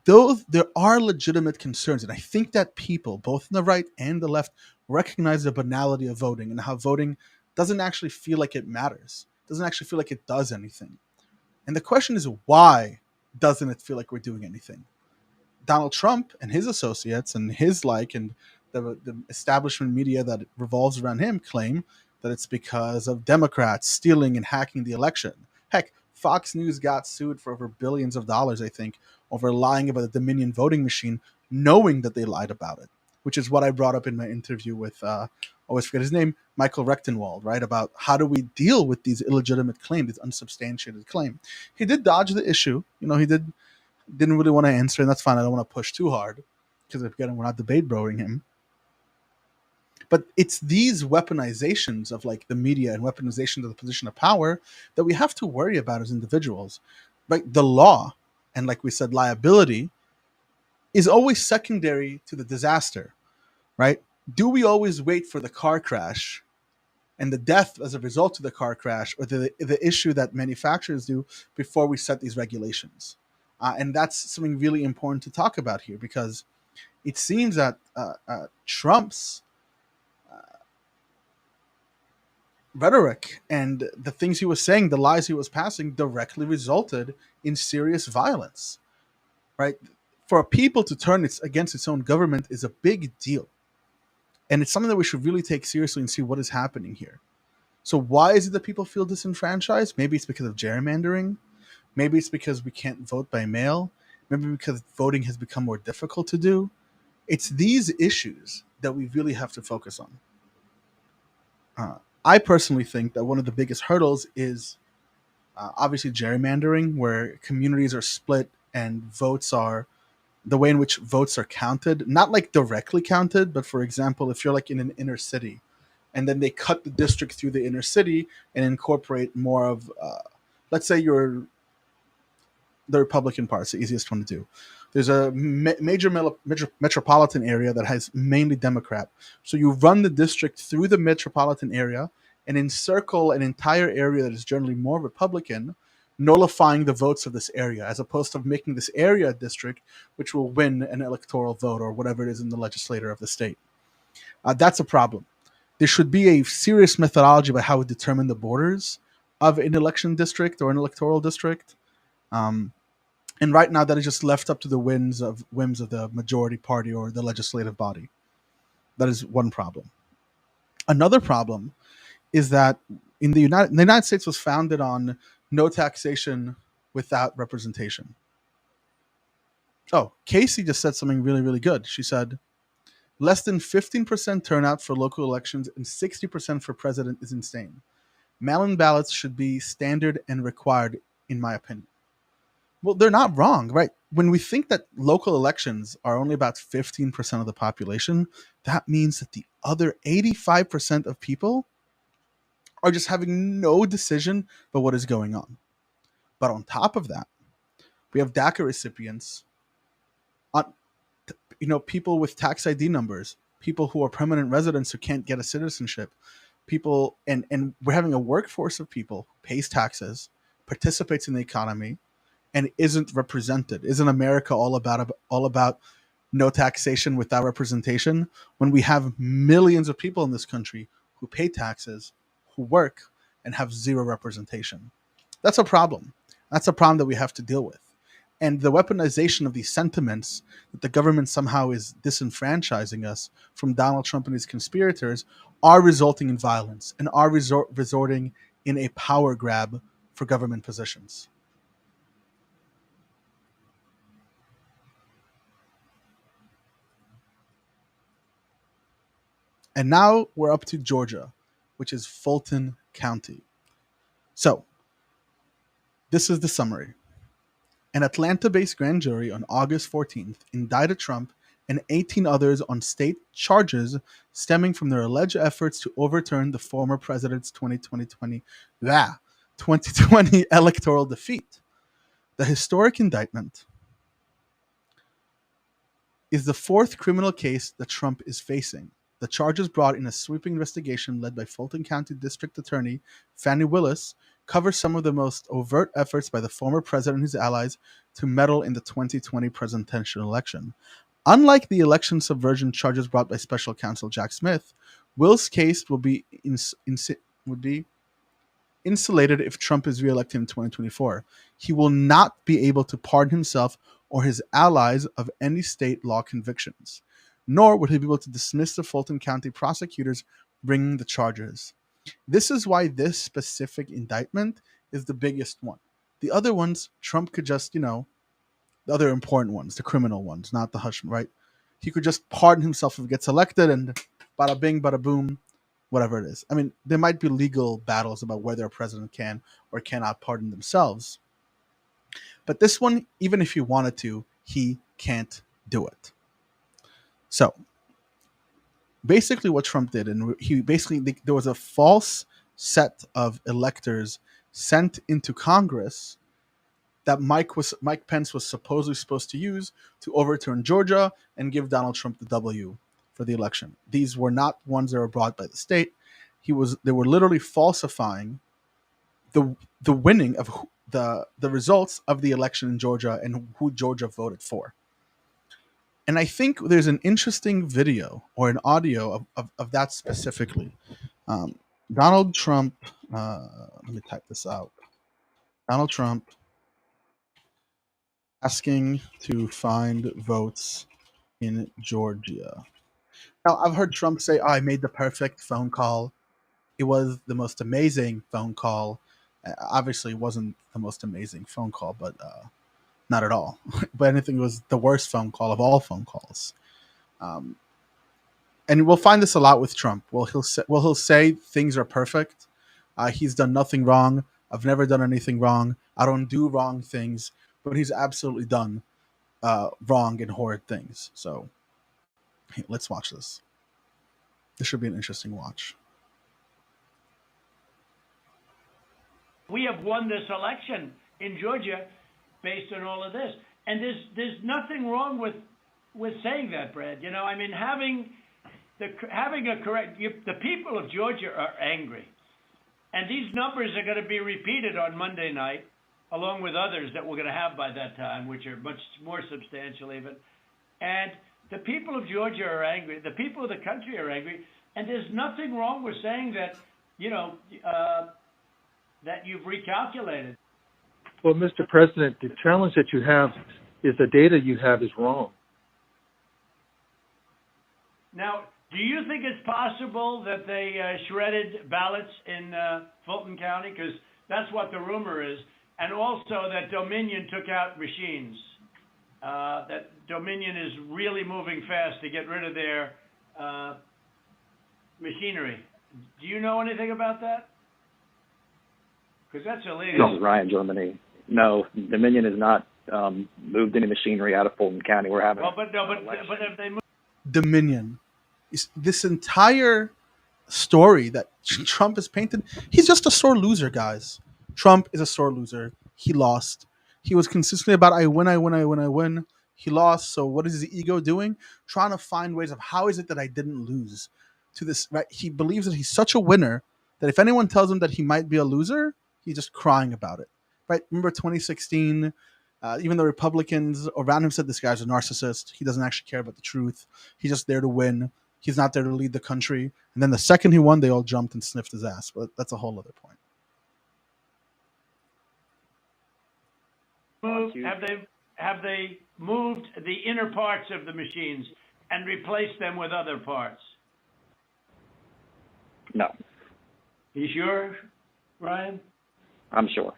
Though there are legitimate concerns, and I think that people, both on the right and the left, recognize the banality of voting and how voting doesn't actually feel like it matters, doesn't actually feel like it does anything. And the question is, why doesn't it feel like we're doing anything? Donald Trump and his associates and his and the establishment media that revolves around him claim that it's because of Democrats stealing and hacking the election. Heck, Fox News got sued for over billions of dollars, I think, over lying about the Dominion voting machine, knowing that they lied about it, which is what I brought up in my interview with, always forget his name, Michael Rectenwald, right? About how do we deal with these illegitimate claims, these unsubstantiated claims. He did dodge the issue. He didn't really want to answer, and that's fine. I don't want to push too hard because again, we're not debate broing him. But it's these weaponizations of the media and weaponization of the position of power that we have to worry about as individuals. Right? The law and, like we said, liability is always secondary to the disaster, right? Do we always wait for the car crash and the death as a result of the car crash, or the issue that manufacturers do before we set these regulations? And that's something really important to talk about here, because it seems that Trump's rhetoric and the things he was saying, the lies he was passing, directly resulted in serious violence, right? For a people to turn against its own government is a big deal. And it's something that we should really take seriously and see what is happening here. So why is it that people feel disenfranchised? Maybe it's because of gerrymandering. Maybe it's because we can't vote by mail. Maybe because voting has become more difficult to do. It's these issues that we really have to focus on. I personally think that one of the biggest hurdles is obviously gerrymandering, where communities are split and the way in which votes are counted, not directly counted, but for example, if you're in an inner city and then they cut the district through the inner city and incorporate more of, let's say you're the Republican part, it's the easiest one to do. There's a major metropolitan area that has mainly Democrat. So you run the district through the metropolitan area, and encircle an entire area that is generally more Republican, nullifying the votes of this area, as opposed to making this area a district which will win an electoral vote or whatever it is in the legislature of the state. That's a problem. There should be a serious methodology about how we determine the borders of an election district or an electoral district. And right now, that is just left up to the whims of the majority party or the legislative body. That is one problem. Another problem is that the United States was founded on no taxation without representation. Oh, Casey just said something really, really good. She said, less than 15% turnout for local elections and 60% for president is insane. Mail-in ballots should be standard and required, in my opinion. Well, they're not wrong, right? When we think that local elections are only about 15% of the population, that means that the other 85% of people are just having no decision about what is going on. But on top of that, we have DACA recipients, people with tax ID numbers, people who are permanent residents who can't get a citizenship, people, and we're having a workforce of people who pays taxes, participates in the economy, and isn't represented. Isn't America all about no taxation without representation, when we have millions of people in this country who pay taxes, who work, and have zero representation? That's a problem. That's a problem that we have to deal with. And the weaponization of these sentiments that the government somehow is disenfranchising us from Donald Trump and his conspirators are resulting in violence and are resorting in a power grab for government positions. And now we're up to Georgia, which is Fulton County. So, this is the summary. An Atlanta-based grand jury on August 14th indicted Trump and 18 others on state charges stemming from their alleged efforts to overturn the former president's 2020 electoral defeat. The historic indictment is the fourth criminal case that Trump is facing. The charges, brought in a sweeping investigation led by Fulton County District Attorney Fannie Willis, cover some of the most overt efforts by the former president and his allies to meddle in the 2020 presidential election. Unlike the election subversion charges brought by special counsel Jack Smith, Will's case would be insulated if Trump is reelected in 2024. He will not be able to pardon himself or his allies of any state law convictions, nor would he be able to dismiss the Fulton County prosecutors bringing the charges. This is why this specific indictment is the biggest one. The other ones, Trump could just, the other important ones, the criminal ones, not the hush, right? He could just pardon himself if he gets elected and bada bing, bada boom, whatever it is. I mean, there might be legal battles about whether a president can or cannot pardon themselves. But this one, even if he wanted to, he can't do it. So, basically what Trump did, and there was a false set of electors sent into Congress that Mike Pence was supposed to use to overturn Georgia and give Donald Trump the W for the election. These were not ones that were brought by the state. They were literally falsifying the winning of the results of the election in Georgia and who Georgia voted for. And I think there's an interesting video or an audio of that specifically. Donald Trump, let me type this out. Donald Trump asking to find votes in Georgia. Now, I've heard Trump say, I made the perfect phone call. It was the most amazing phone call. Obviously, it wasn't the most amazing phone call, but not at all. But I think it was the worst phone call of all phone calls. And we'll find this a lot with Trump. He'll say things are perfect. He's done nothing wrong. I've never done anything wrong. I don't do wrong things. But he's absolutely done wrong and horrid things. So let's watch this. This should be an interesting watch. We have won this election in Georgia based on all of this. And there's nothing wrong with saying that, Brad. Having a correct, the people of Georgia are angry. And these numbers are going to be repeated on Monday night, along with others that we're going to have by that time, which are much more substantial even. And the people of Georgia are angry. The people of the country are angry. And there's nothing wrong with saying that, that you've recalculated. Well, Mr. President, the challenge that you have is the data you have is wrong. Now, do you think it's possible that they shredded ballots in Fulton County? Because that's what the rumor is. And also that Dominion took out machines. That Dominion is really moving fast to get rid of their machinery. Do you know anything about that? Because that's illegal. This is Ryan, Germany. No, Dominion has not moved any machinery out of Fulton County. We're having. Well, but if they moved Dominion. This entire story that Trump has painted, he's just a sore loser, guys. Trump is a sore loser. He lost. He was consistently about I win. He lost. So what is his ego doing? Trying to find ways of how is it that I didn't lose to this, right? He believes that he's such a winner that if anyone tells him that he might be a loser, he's just crying about it, right? Remember 2016, even the Republicans around him said this guy's a narcissist. He doesn't actually care about the truth. He's just there to win. He's not there to lead the country. And then the second he won, they all jumped and sniffed his ass. But that's a whole other point. Have they moved the inner parts of the machines and replaced them with other parts? No. You sure, Ryan? I'm sure.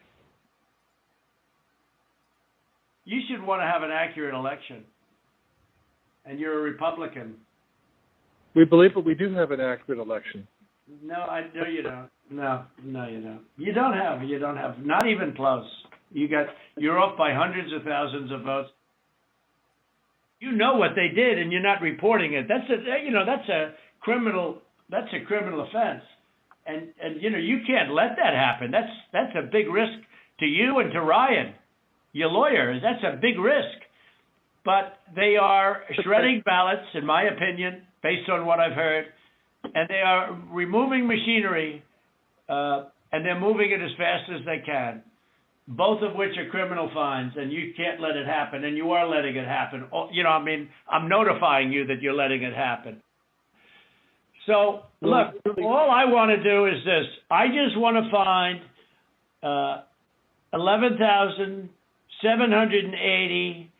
You should want to have an accurate election. And you're a Republican. We believe that we do have an accurate election. No, you don't. No, you don't. You don't have. Not even close. You're off by hundreds of thousands of votes. You know what they did, and you're not reporting it. That's a criminal offense, and you can't let that happen. That's a big risk to you and to Ryan, your lawyer. That's a big risk. But they are shredding ballots, in my opinion, based on what I've heard, and they are removing machinery, and they're moving it as fast as they can. Both of which are criminal fines, and you can't let it happen, and you are letting it happen. I'm notifying you that you're letting it happen. So, look, all I want to do is this. I just want to find 11,780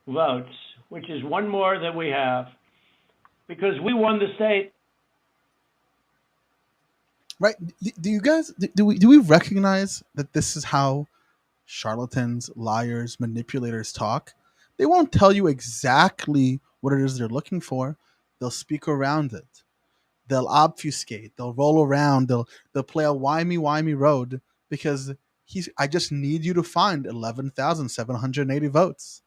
votes, which is one more than we have, because we won the state. Right? Do you guys do we recognize that this is how charlatans, liars, manipulators talk? They won't tell you exactly what it is they're looking for. They'll speak around it. They'll obfuscate. They'll roll around. They'll play a why-me road because I just need you to find 11,780 votes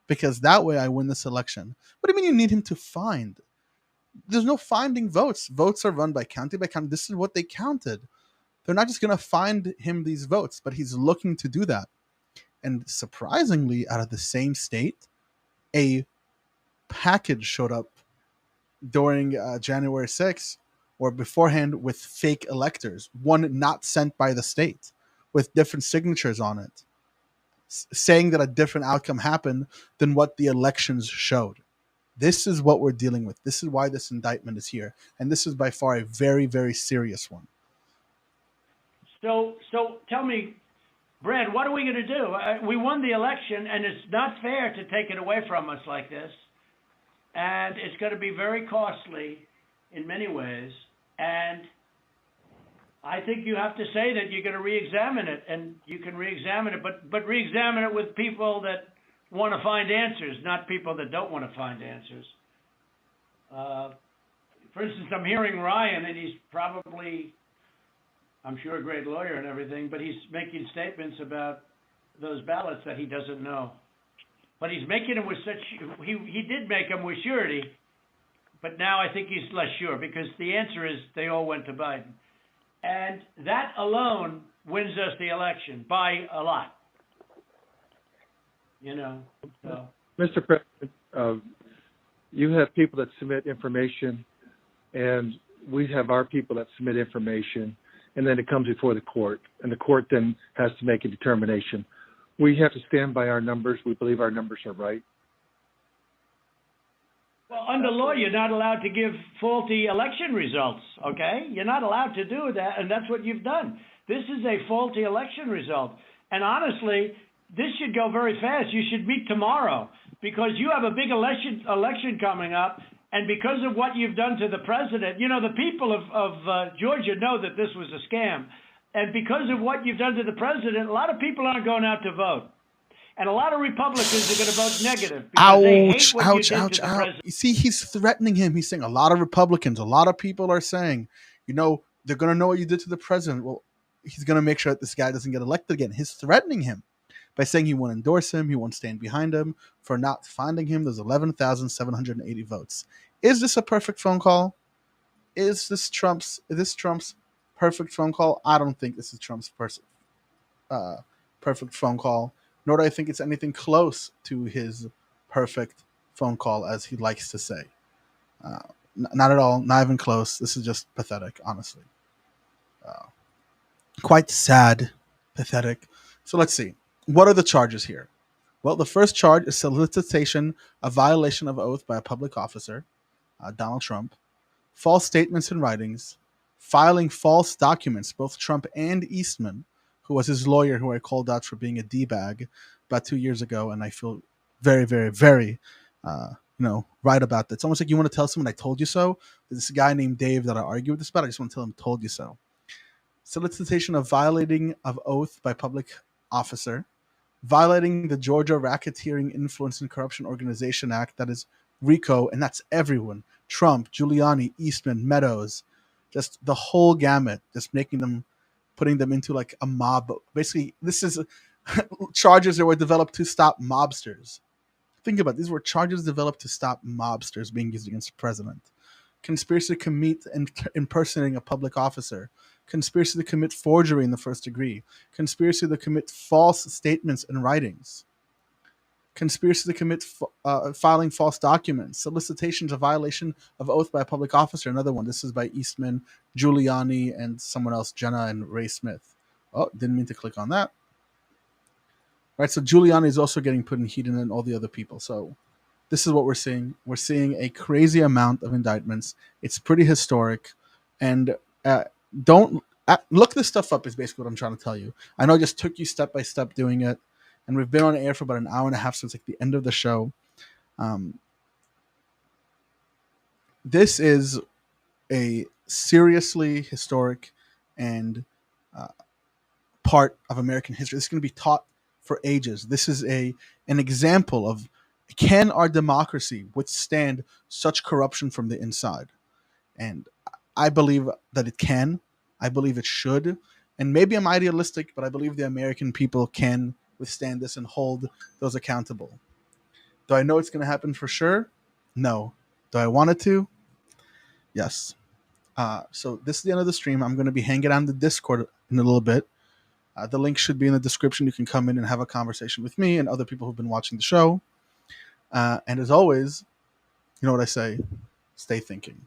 because that way I win this election. What do you mean you need him to find? There's no finding votes. Votes are run by county by county. This is what they counted. They're not just going to find him these votes, but he's looking to do that. And surprisingly, out of the same state, a package showed up during January 6th or beforehand with fake electors, one not sent by the state, with different signatures on it, saying that a different outcome happened than what the elections showed. This is what we're dealing with. This is why this indictment is here. And this is by far a very, very serious one. So tell me, Brad, what are we going to do? We won the election, and it's not fair to take it away from us like this. And it's going to be very costly in many ways. And I think you have to say that you're going to re-examine it, and you can re-examine it, but re-examine it with people that want to find answers, not people that don't want to find answers. For instance, I'm hearing Ryan, and he's probably, I'm sure, a great lawyer and everything, but he's making statements about those ballots that he doesn't know. But he's making them with he did make them with surety, but now I think he's less sure because the answer is they all went to Biden. And that alone wins us the election by a lot. So. Mr. President, you have people that submit information, and we have our people that submit information, and then it comes before the court, and the court then has to make a determination. We have to stand by our numbers. We believe our numbers are right. Well, under law, you're not allowed to give faulty election results, okay? You're not allowed to do that, and that's what you've done. This is a faulty election result. And honestly, this should go very fast. You should meet tomorrow because you have a big election coming up, and because of what you've done to the president, you know, the people of Georgia know that this was a scam. And because of what you've done to the president, a lot of people aren't going out to vote. And a lot of Republicans are going to vote negative because they hate what you did to the president. You see, he's threatening him. He's saying a lot of Republicans, a lot of people are saying, you know, they're going to know what you did to the president. Well, he's going to make sure that this guy doesn't get elected again. He's threatening him by saying he won't endorse him. He won't stand behind him for not finding him. There's 11,780 votes. Is this a perfect phone call? Is this Trump's perfect phone call? I don't think this is Trump's perfect phone call. Nor do I think it's anything close to his perfect phone call, as he likes to say. Not at all, not even close. This is just pathetic, honestly. Quite sad, pathetic. So let's see. What are the charges here? Well, the first charge is solicitation of violation of oath by a public officer, Donald Trump, false statements and writings, filing false documents, both Trump and Eastman, who was his lawyer, who I called out for being a D-bag about 2 years ago, and I feel very, very, very, right about that. It's almost like you want to tell someone, I told you so. There's this guy named Dave that I argue with this about. I just want to tell him, told you so. Solicitation of violating of oath by public officer, violating the Georgia Racketeering Influence and Corruption Organization Act, that is RICO, and that's everyone. Trump, Giuliani, Eastman, Meadows, just the whole gamut, just putting them into like a mob. Basically, this is charges that were developed to stop mobsters. Think about it. These were charges developed to stop mobsters being used against the president. Conspiracy to commit and impersonating a public officer. Conspiracy to commit forgery in the first degree. Conspiracy to commit false statements and writings. Conspiracy to commit filing false documents. Solicitation to violation of oath by a public officer. Another one. This is by Eastman, Giuliani, and someone else, Jenna and Ray Smith. Oh, didn't mean to click on that. Right, so Giuliani is also getting put in heat, and then all the other people. So this is what we're seeing. We're seeing a crazy amount of indictments. It's pretty historic. And look this stuff up is basically what I'm trying to tell you. I know I just took you step by step doing it. And we've been on air for about an hour and a half since like the end of the show. This is a seriously historic and part of American history. This is going to be taught for ages. This is an example of, can our democracy withstand such corruption from the inside? And I believe that it can. I believe it should. And maybe I'm idealistic, but I believe the American people can withstand this and hold those accountable. Do I know it's going to happen for sure? No. Do I want it to? Yes. So this is the end of the stream. I'm going to be hanging on the Discord in a little bit. The link should be in the description. You can come in and have a conversation with me and other people who've been watching the show. And as always, you know what I say? Stay thinking.